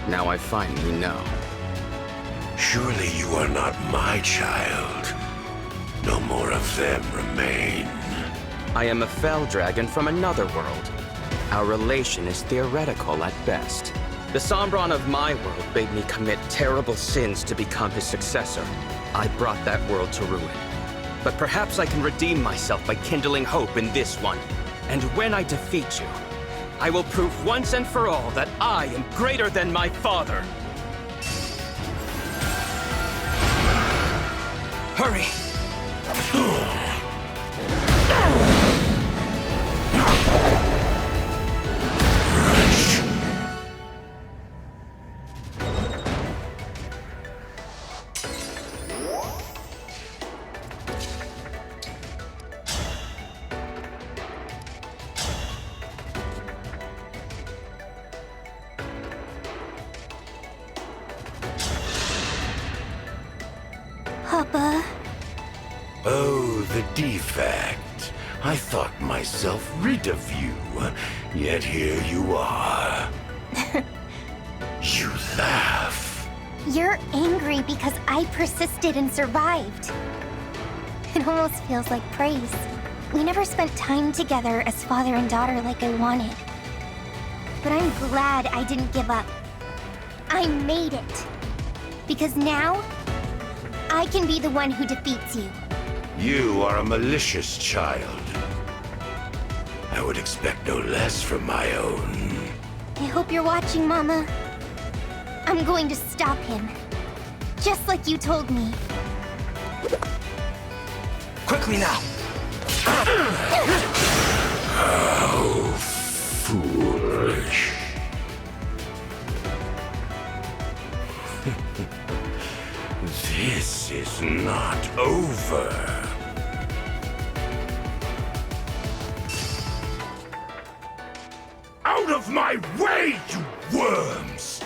Now I finally know. Surely you are not my child. No more of them remain. I am a fell dragon from another world. Our relation is theoretical at best. The Sombron of my world bade me commit terrible sins to become his successor. I brought that world to ruin. But perhaps I can redeem myself by kindling hope in this one. And when I defeat you, I will prove once and for all that I am greater than my father. Hurry! Papa. Oh, the defect. I thought myself rid of you, yet here you are. You laugh. You're angry because I persisted and survived. It almost feels like praise. We never spent time together as father and daughter like I wanted. But I'm glad I didn't give up. I made it. Because now, I can be the one who defeats you. You are a malicious child. I would expect no less from my own. I hope you're watching, Mama. I'm going to stop him. Just like you told me. Quickly now! How foolish. This is not over. Out of my way, you worms!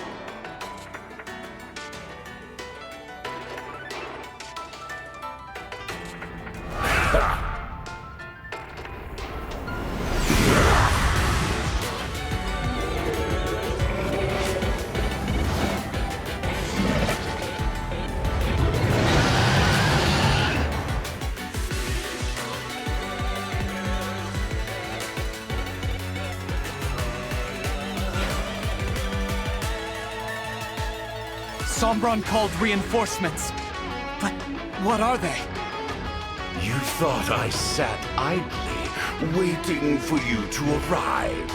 Sombron called reinforcements. But what are they? You thought I sat idly, waiting for you to arrive.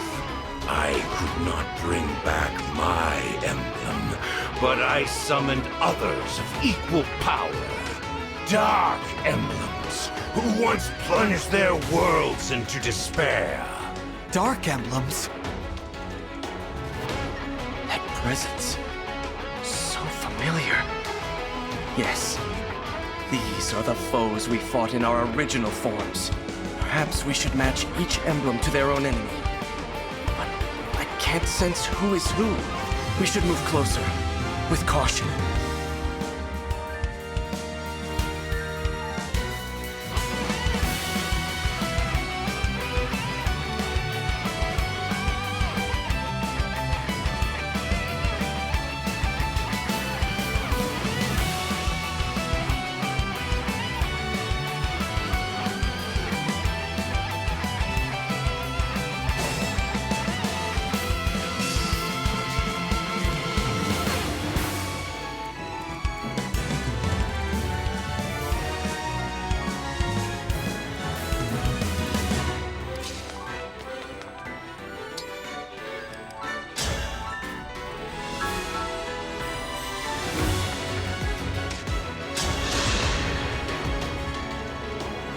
I could not bring back my emblem, but I summoned others of equal power. Dark emblems, who once plunged their worlds into despair. Dark emblems? That presence. So familiar. Yes. These are the foes we fought in our original forms. Perhaps we should match each emblem to their own enemy. But I can't sense who is who. We should move closer, with caution.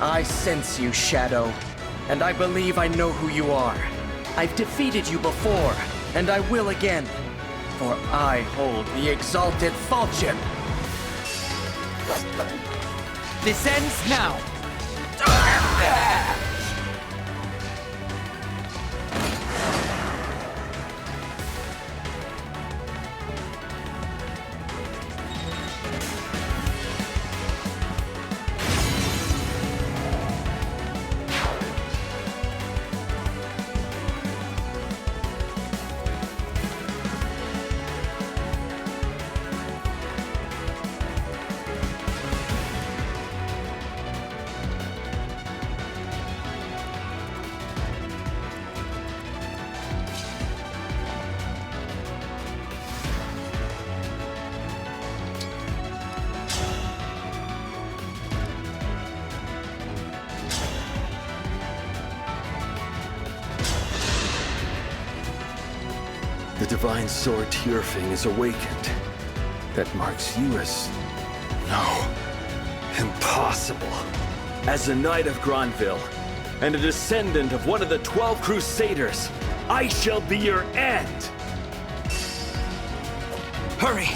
I sense you, Shadow, and I believe I know who you are. I've defeated you before, and I will again, for I hold the exalted falchion. This ends now! The divine sword Tyrfing is awakened. That marks you as... no. Impossible. As a knight of Granville, and a descendant of one of the 12 Crusaders, I shall be your end! Hurry!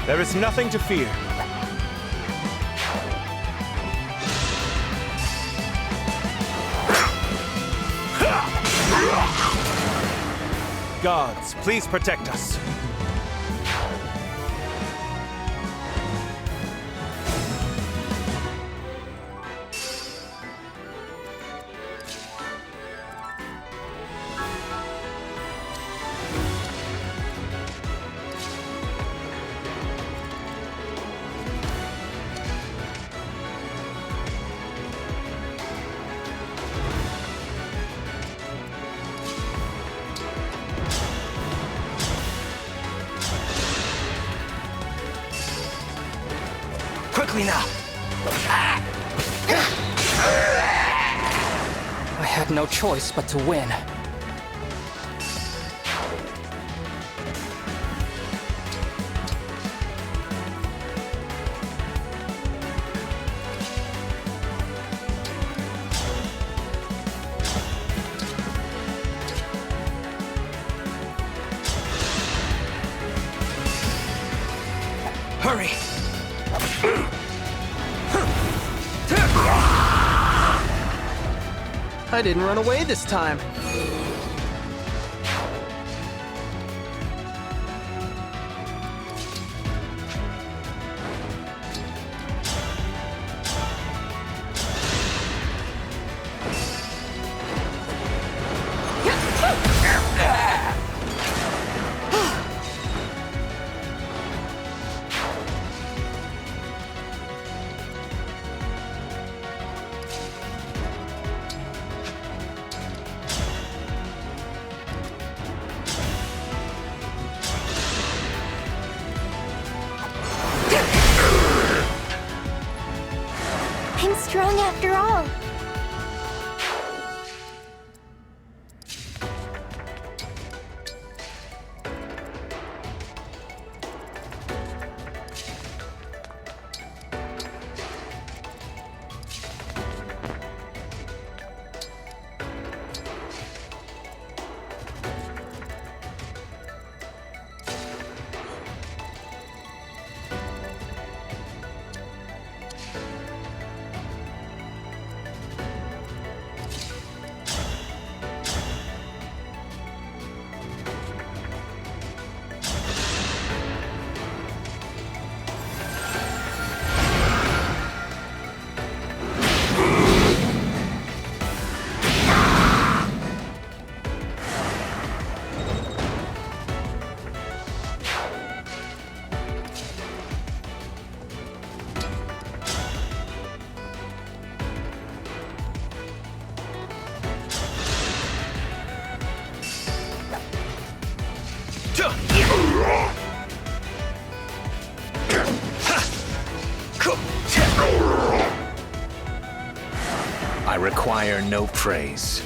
There is nothing to fear. Gods, please protect us. Quickly now! I had no choice but to win. Hurry! I didn't run away this time. I'm strong after all. I require no praise.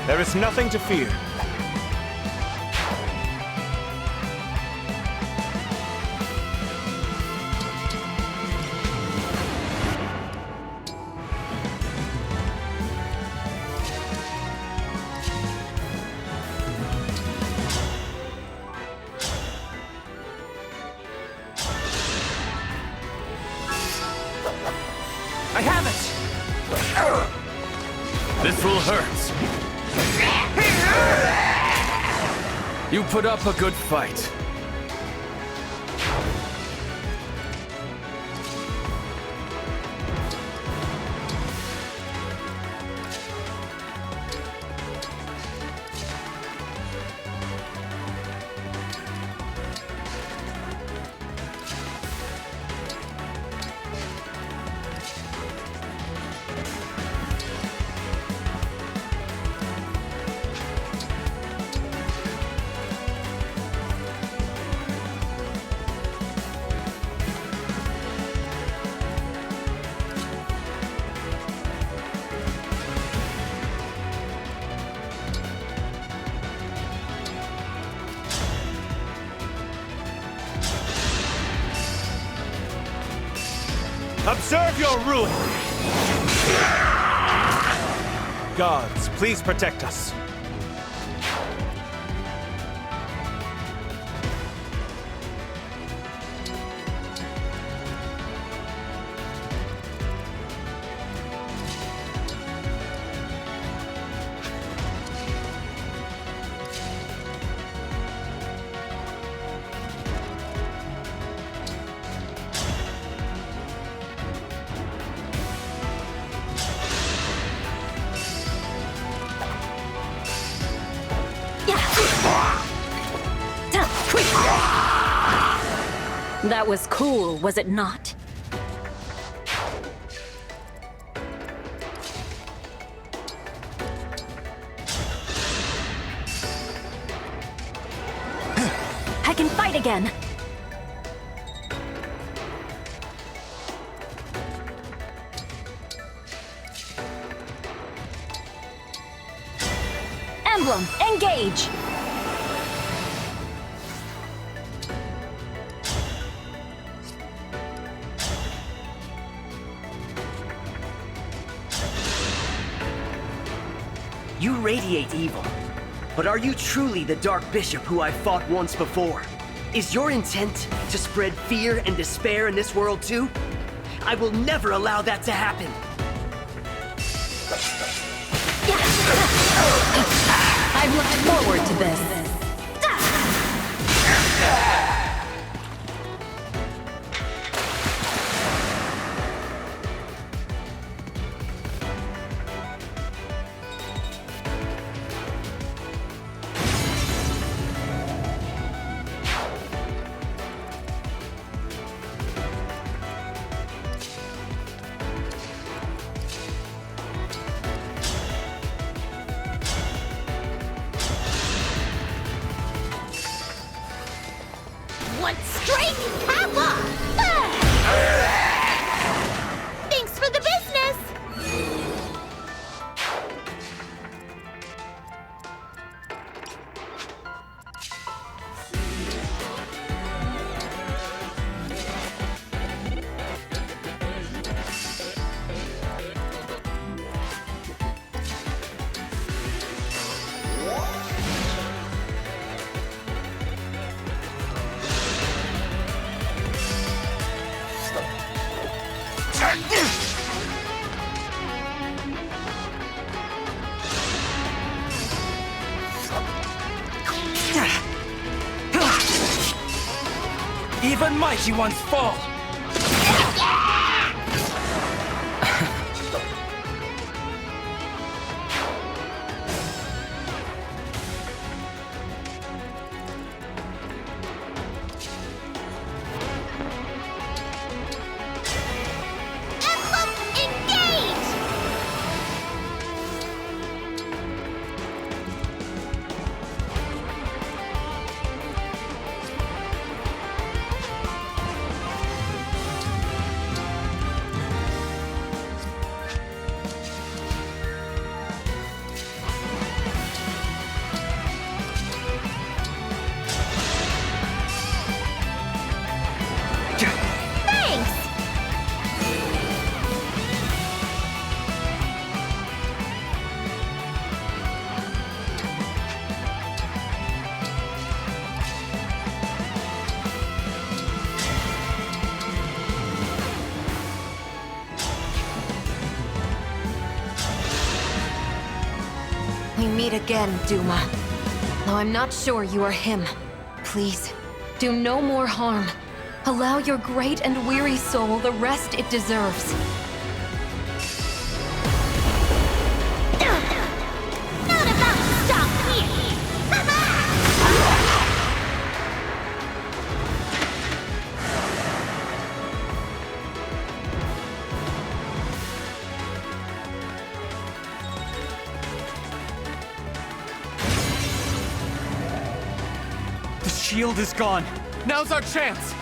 There is nothing to fear. I have it! This will hurt. You put up a good fight. Observe your ruin! Gods, please protect us. That was cool, was it not? I can fight again! Emblem, engage! You radiate evil, but are you truly the Dark Bishop who I fought once before? Is your intent to spread fear and despair in this world too? I will never allow that to happen! I've looked forward to this. One straight kappa! Thanks for the business! Even mighty ones fall! we meet again, Duma. Though I'm not sure you are him. Please, do no more harm. Allow your great and weary soul the rest it deserves. Not about to stop here! The shield is gone. Now's our chance!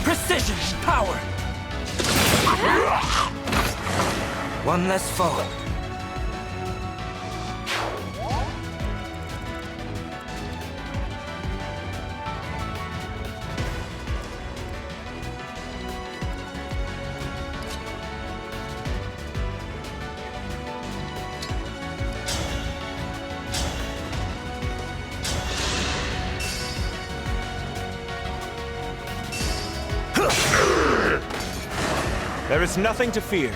Precision and power! One less foe. There is nothing to fear.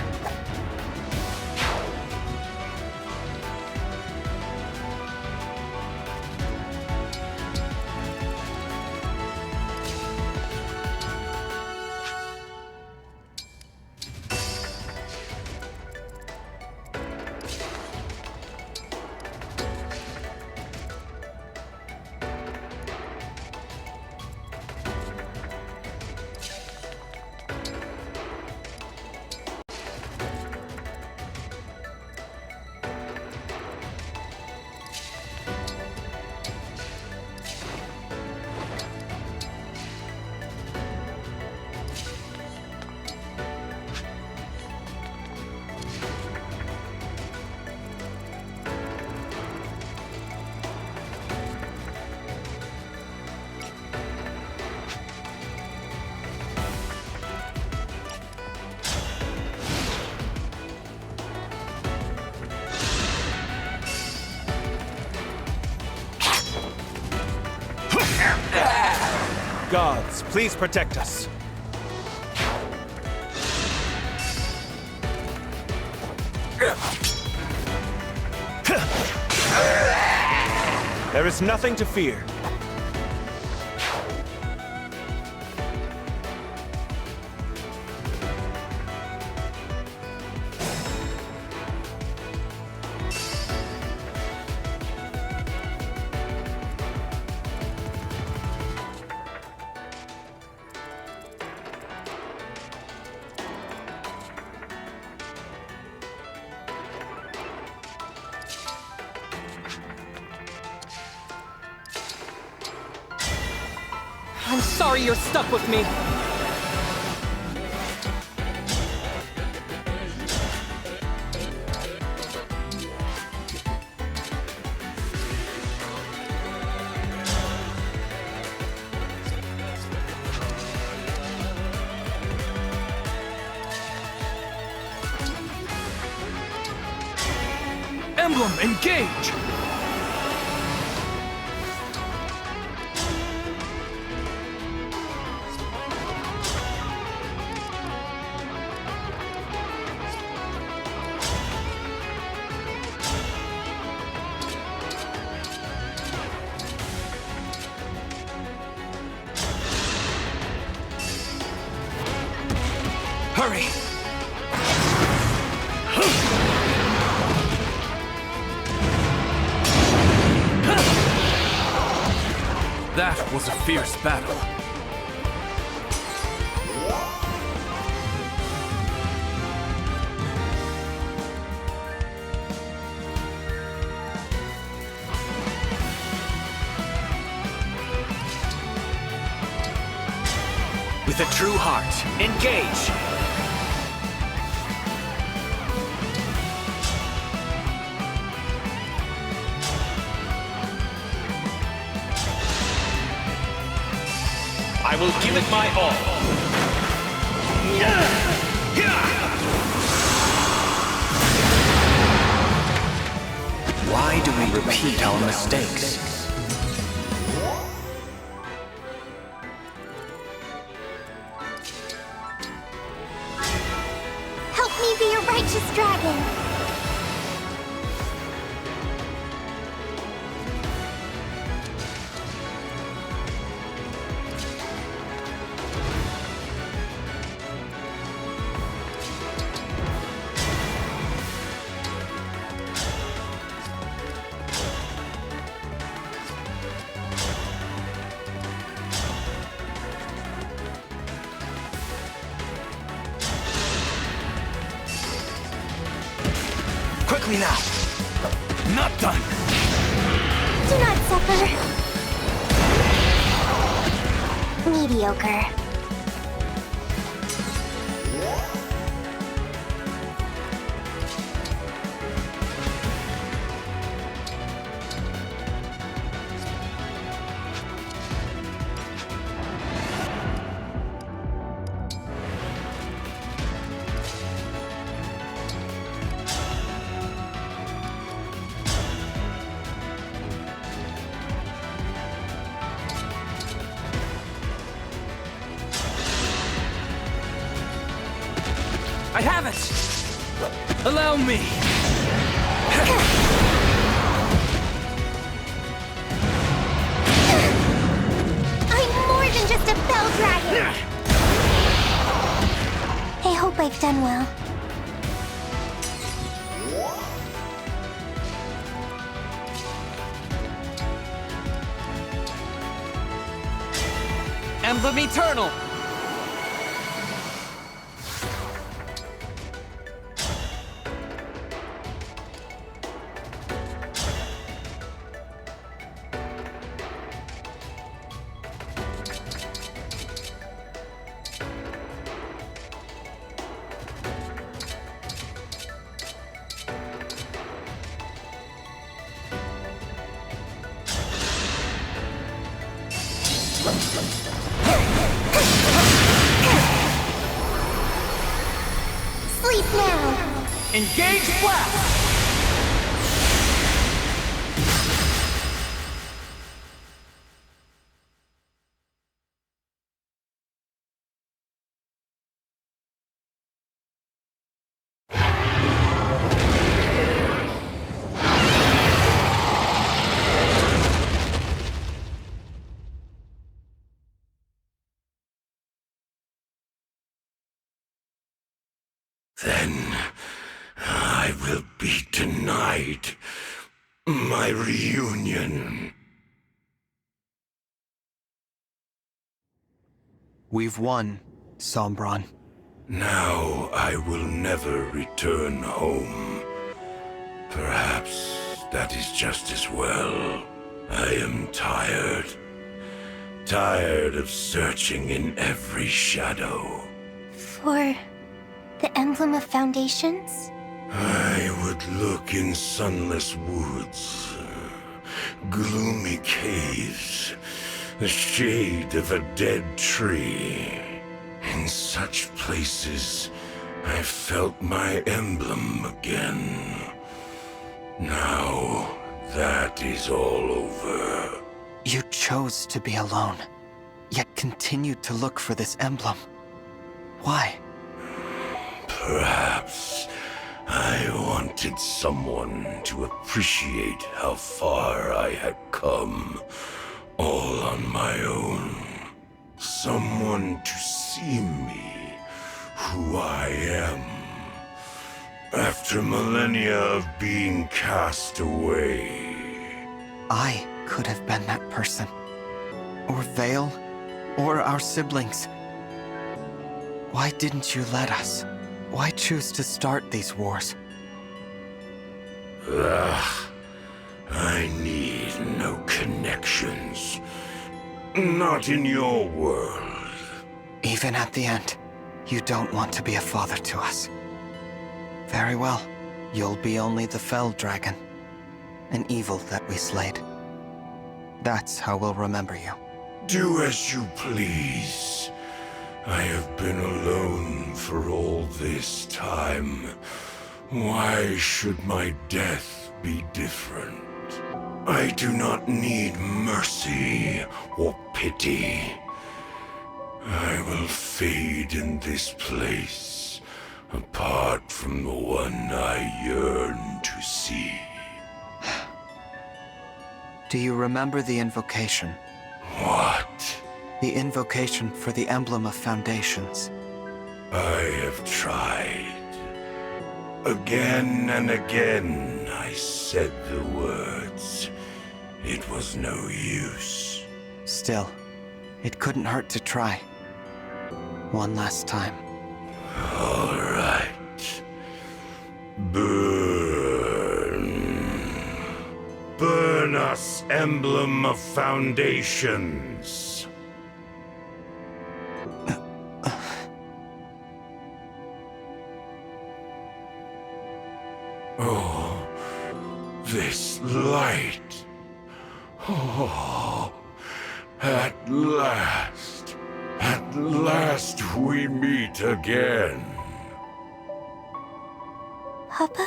Gods, please protect us. There is nothing to fear. I'm sorry you're stuck with me. Emblem, engage! Hurry! That was a fierce battle. With a true heart, engage! I will give it my all. Why do we repeat our mistakes? Help me be a righteous dragon. Quickly now! Not done! Do not suffer. Mediocre. I have it! Allow me! I'm more than just a bell dragon! I hope I've done well. Emblem Eternal! Sleep now! Engage blast! Then I will be denied my reunion. We've won, Sombron. Now I will never return home. Perhaps that is just as well. I am tired. Tired of searching in every shadow. For the Emblem of Foundations? I would look in sunless woods, gloomy caves, the shade of a dead tree. In such places, I felt my emblem again. Now, that is all over. You chose to be alone, yet continued to look for this emblem. Why? Perhaps I wanted someone to appreciate how far I had come, all on my own. Someone to see me, who I am. After millennia of being cast away. I could have been that person. Or Veyle, or our siblings. Why didn't you let us? Why choose to start these wars? I need no connections. Not in your world. Even at the end, you don't want to be a father to us. Very well. You'll be only the fell dragon. An evil that we slayed. That's how we'll remember you. Do as you please. I have been alone for all this time. Why should my death be different? I do not need mercy or pity. I will fade in this place, apart from the one I yearn to see. Do you remember the invocation? What? The invocation for the Emblem of Foundations. I have tried. Again and again I said the words. It was no use. Still, it couldn't hurt to try. One last time. All right. Burn. Burn us, Emblem of Foundations. Oh, this light. Oh, at last we meet again. Papa?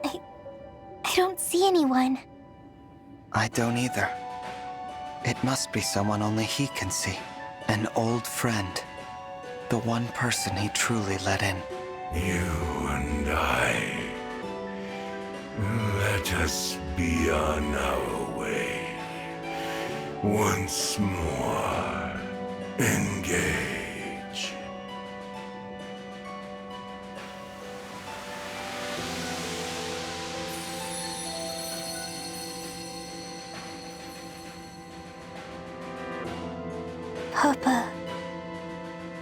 I don't see anyone. I don't either. It must be someone only he can see. An old friend. The one person he truly let in. You and I. Let us be on our way. Once more. Engage. Papa.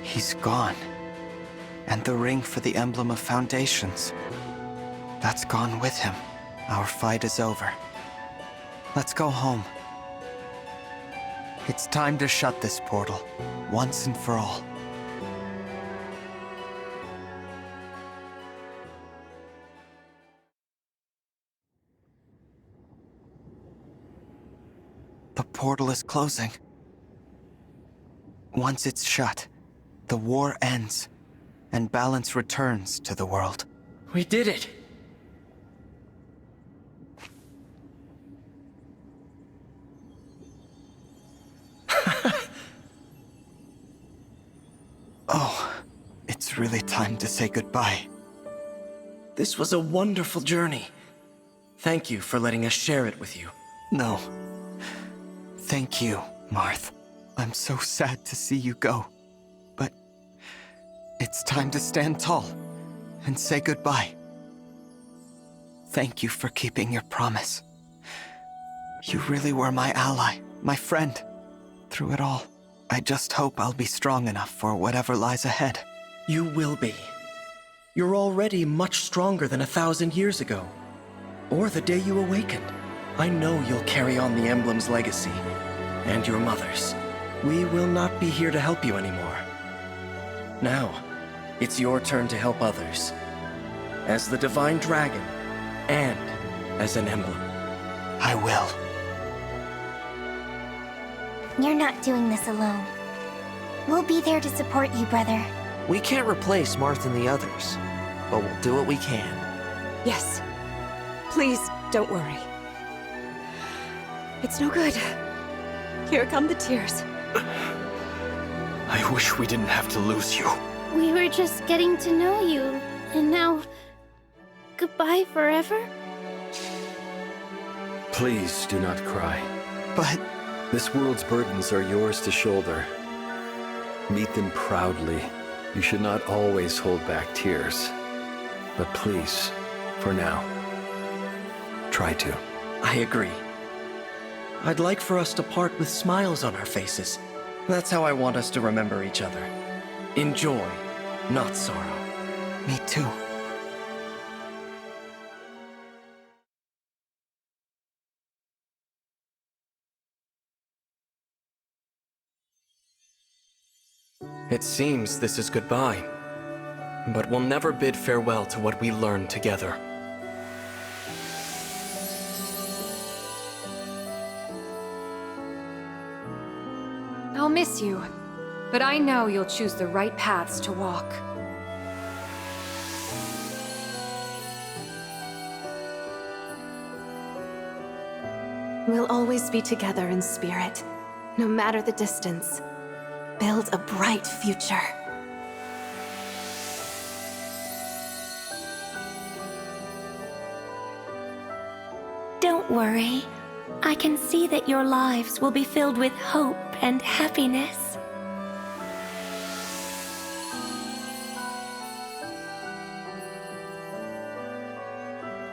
He's gone. And the ring for the Emblem of Foundations. That's gone with him. Our fight is over. Let's go home. It's time to shut this portal, once and for all. The portal is closing. Once it's shut, the war ends, and balance returns to the world. We did it! Oh, it's really time to say goodbye. This was a wonderful journey. Thank you for letting us share it with you. No. Thank you, Marth. I'm so sad to see you go. But it's time to stand tall and say goodbye. Thank you for keeping your promise. You really were my ally, my friend, through it all. I just hope I'll be strong enough for whatever lies ahead. You will be. You're already much stronger than 1,000 years ago. Or the day you awakened. I know you'll carry on the Emblem's legacy. And your mother's. We will not be here to help you anymore. Now, it's your turn to help others. As the Divine Dragon, and as an Emblem. I will. You're not doing this alone. We'll be there to support you, brother. We can't replace Marth and the others, but we'll do what we can. Yes. Please, don't worry. It's no good. Here come the tears. I wish we didn't have to lose you. We were just getting to know you, and now... goodbye forever? Please do not cry. But... this world's burdens are yours to shoulder. Meet them proudly. You should not always hold back tears. But please, for now, try to. I agree. I'd like for us to part with smiles on our faces. That's how I want us to remember each other. In joy, not sorrow. Me too. It seems this is goodbye, but we'll never bid farewell to what we learned together. miss you, but I know you'll choose the right paths to walk. We'll always be together in spirit, no matter the distance. Build a bright future. Don't worry. I can see that your lives will be filled with hope and happiness.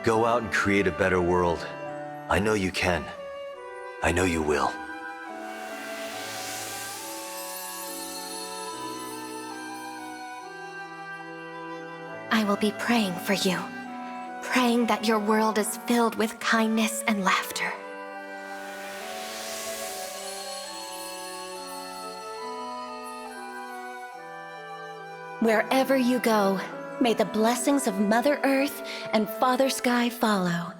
Go out and create a better world. I know you can. I know you will. I will be praying for you. Praying that your world is filled with kindness and laughter. Wherever you go, may the blessings of Mother Earth and Father Sky follow.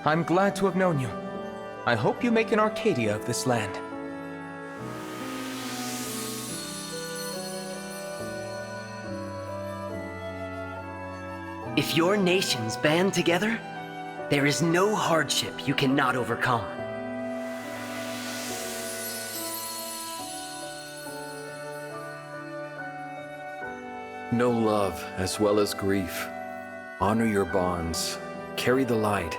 I'm glad to have known you. I hope you make an Arcadia of this land. If your nations band together, there is no hardship you cannot overcome. Know love as well as grief. Honor your bonds. Carry the light,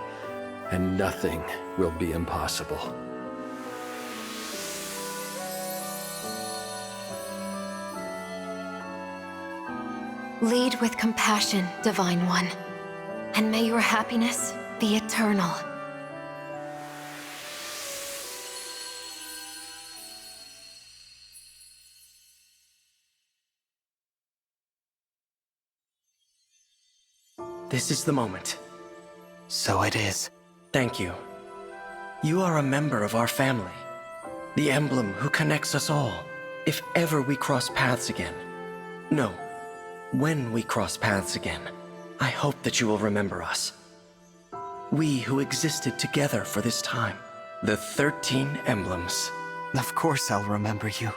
and nothing will be impossible. Lead with compassion, Divine One, and may your happiness be eternal. This is the moment. So it is. Thank you. You are a member of our family. The emblem who connects us all, if ever we cross paths again. No, when we cross paths again, I hope that you will remember us. We who existed together for this time. The 13 emblems. Of course I'll remember you.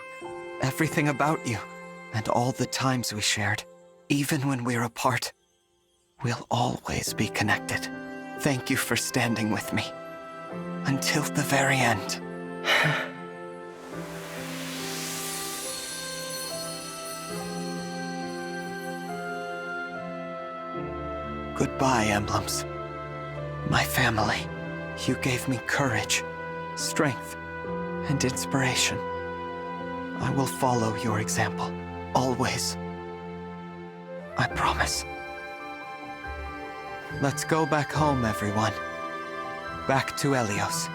Everything about you, and all the times we shared. Even when we're apart, we'll always be connected. Thank you for standing with me. Until the very end. Goodbye, emblems. My family. You gave me courage, strength, and inspiration. I will follow your example, always. I promise. Let's go back home, everyone. Back to Helios.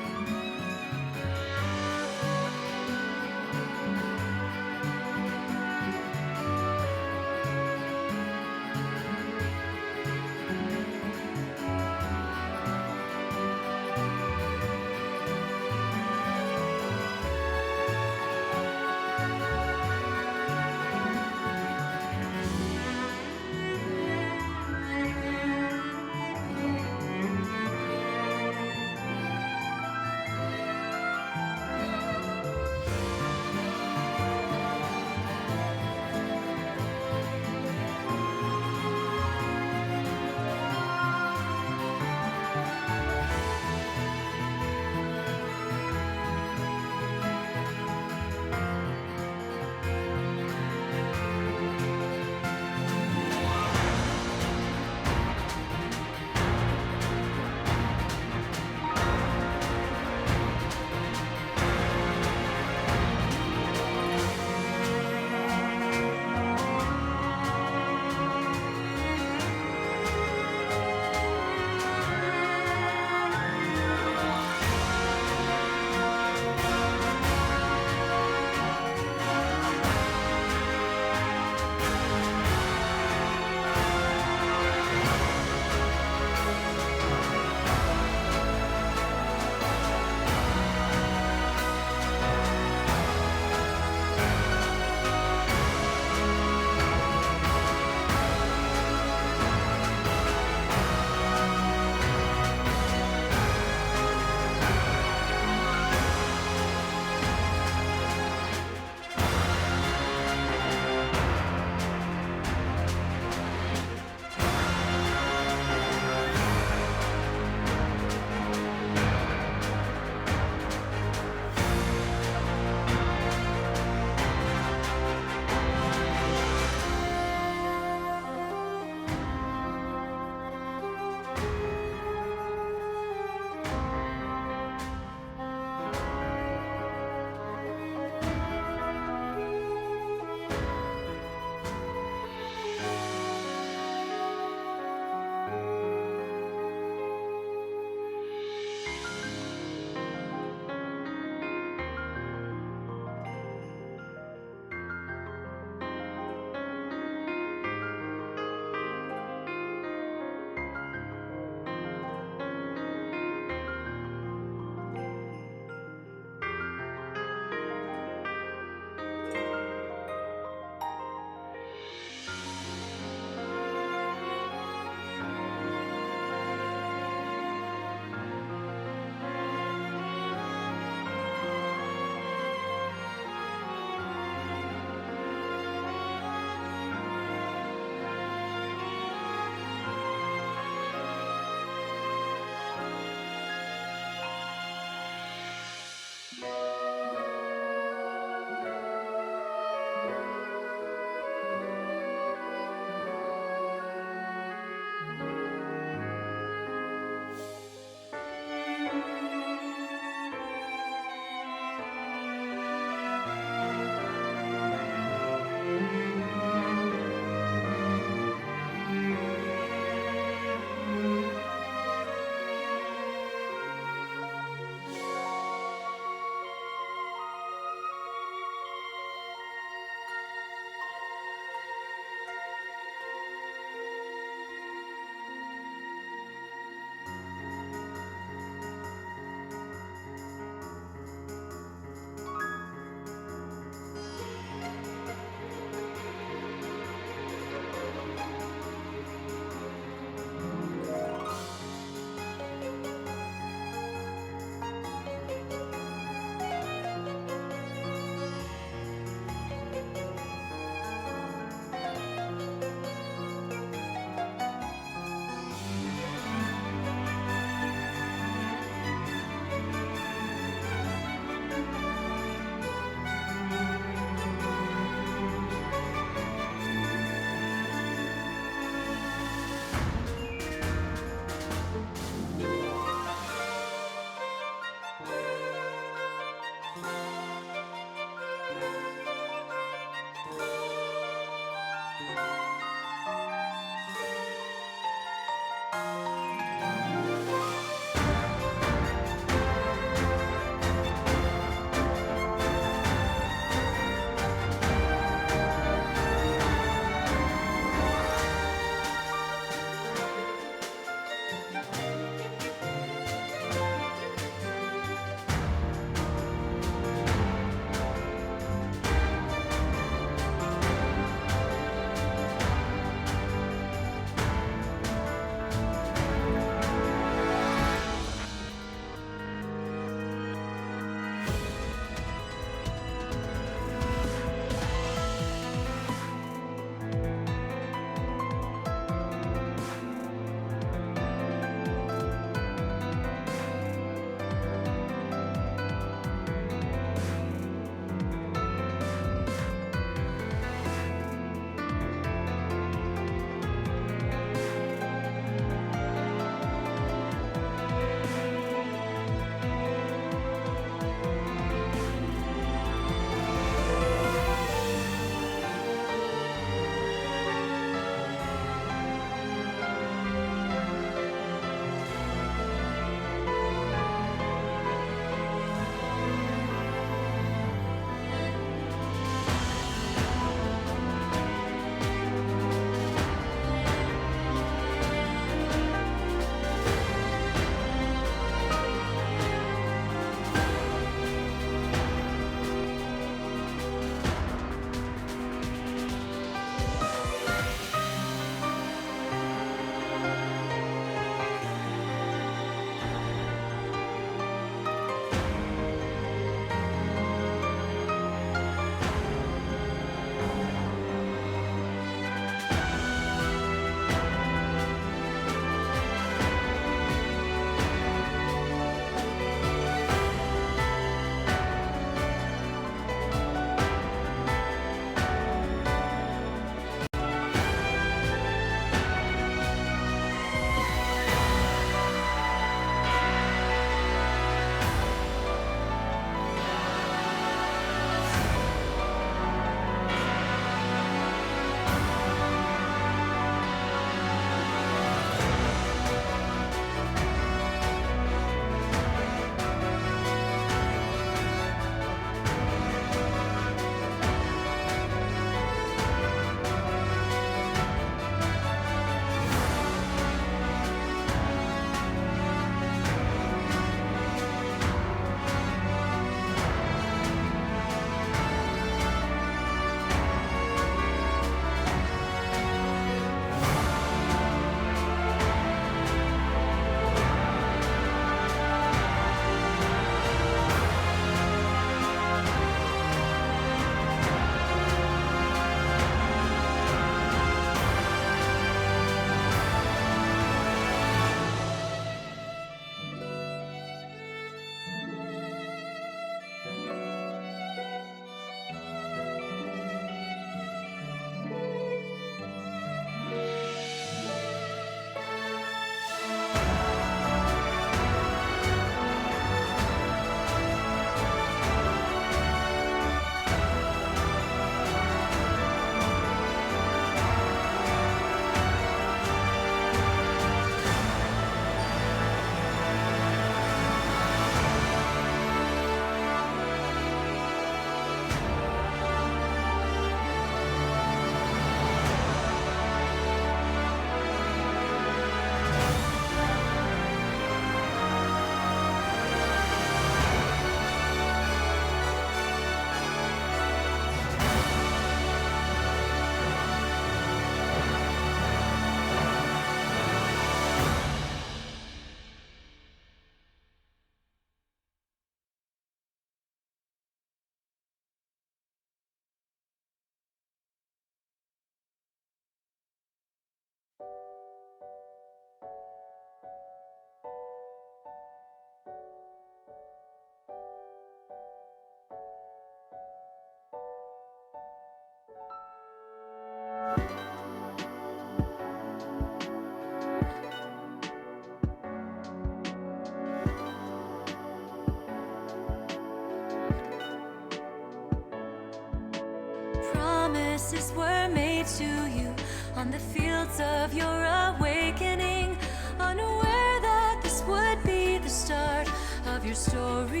Promises were made to you on the fields of your awakening, unaware that this would be the start of your story.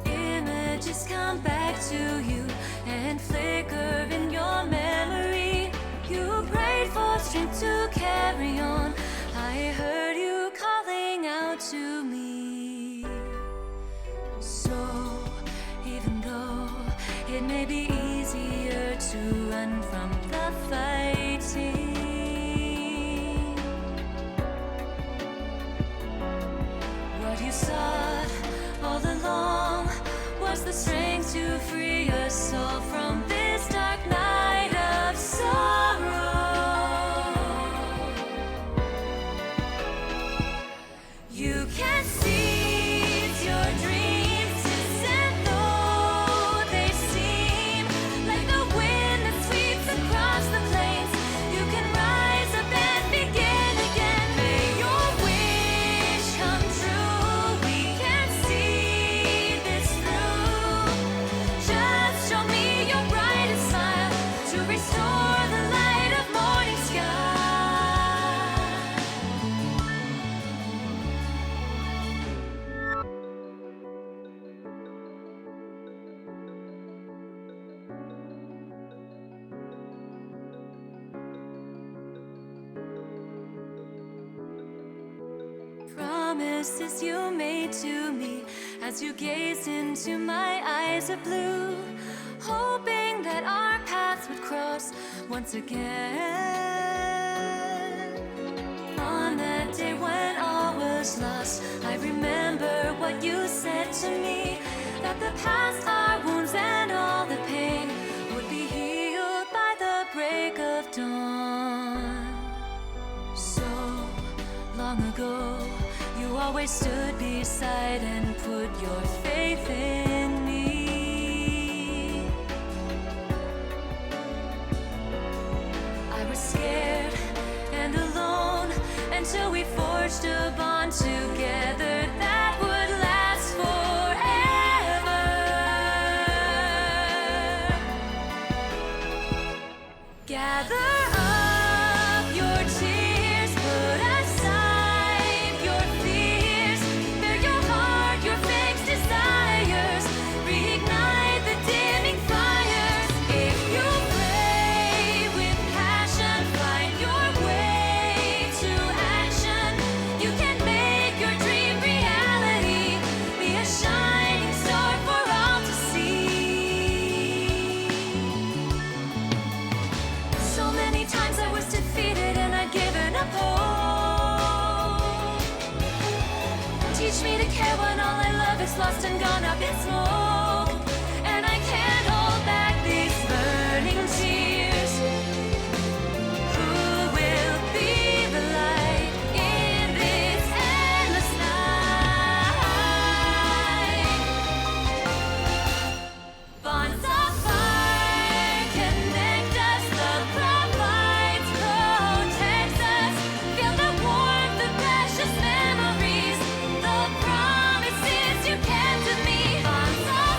Images come back to you and flicker in your memory. You prayed for strength to carry on. I heard you calling out to me. So, even though it may be easier to run from the fighting, what you sought all along was the strength to free us all from this dark night of sorrow. You can seize your dreams, distant though they seem, like the wind that sweeps across the plains. You can rise up and begin again. May your wish come true. We can see this through. Just show me your brightest smile to restore the light of morning sky. Promises you made to me as you gazed into my eyes of blue, hoping that our paths would cross once again. On that day when all was lost, I remember what you said to me, that the past, our wounds and all the pain would be healed by the break of dawn. So long ago, you always stood beside and put your faith in me. I was scared and alone until we forged a bond together that would last forever. Gather up your tears, put aside your fears, bear your heart, your fixed desires, reignite the dimming fires. If you pray with passion, find your way to action. You can make your dream reality, be a shining star for all to see. So many times I was defeated and I'd given up hope. Teach me to care when all I love is lost and gone up in smoke. And I can't hold back these burning tears. Who will be the light in this endless night? Bonds of fire connect us, love provides, protects us. Feel the warmth, the precious memories, the promises you kept with me. Bonds of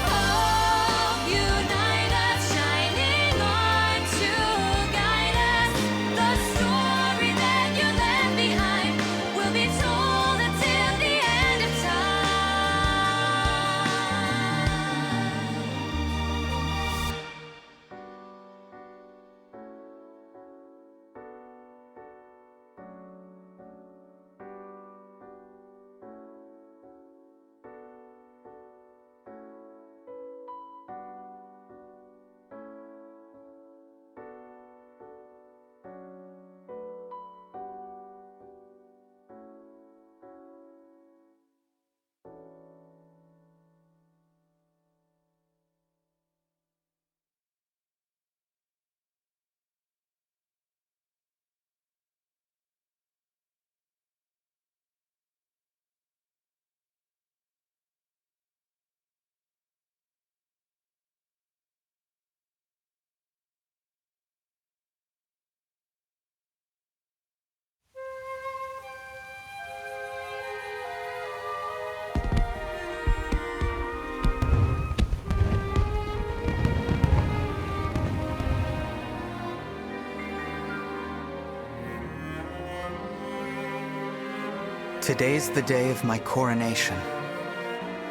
Today's the day of my coronation.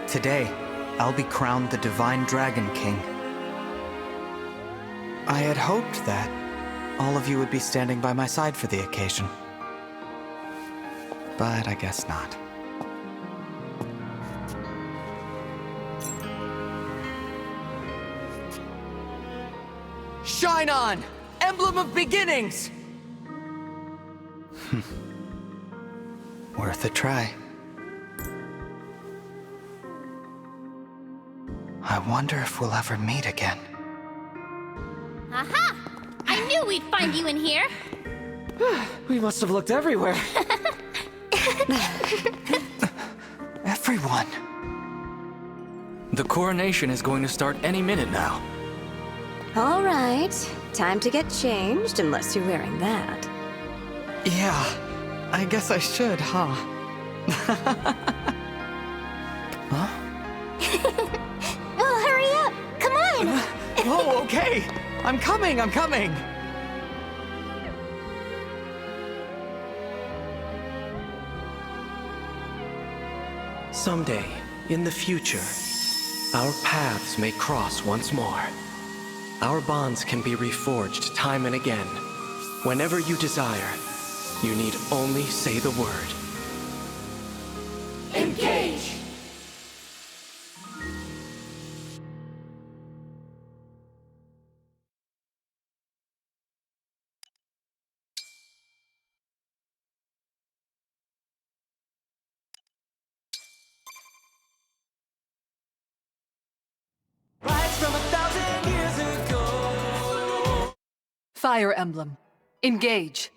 Today, I'll be crowned the Divine Dragon King. I had hoped that all of you would be standing by my side for the occasion. But I guess not. Shine on! Emblem of beginnings! Worth a try. I wonder if we'll ever meet again. Aha! I knew we'd find you in here! We must have looked everywhere. Everyone. The coronation is going to start any minute now. All right, time to get changed, unless you're wearing that. Yeah, I guess I should, huh? Huh? Well, hurry up! Come on! Oh, okay! I'm coming! Someday, in the future, our paths may cross once more. Our bonds can be reforged time and again. Whenever you desire, you need only say the word. Engage! From 1,000 years ago. Fire Emblem. Engage.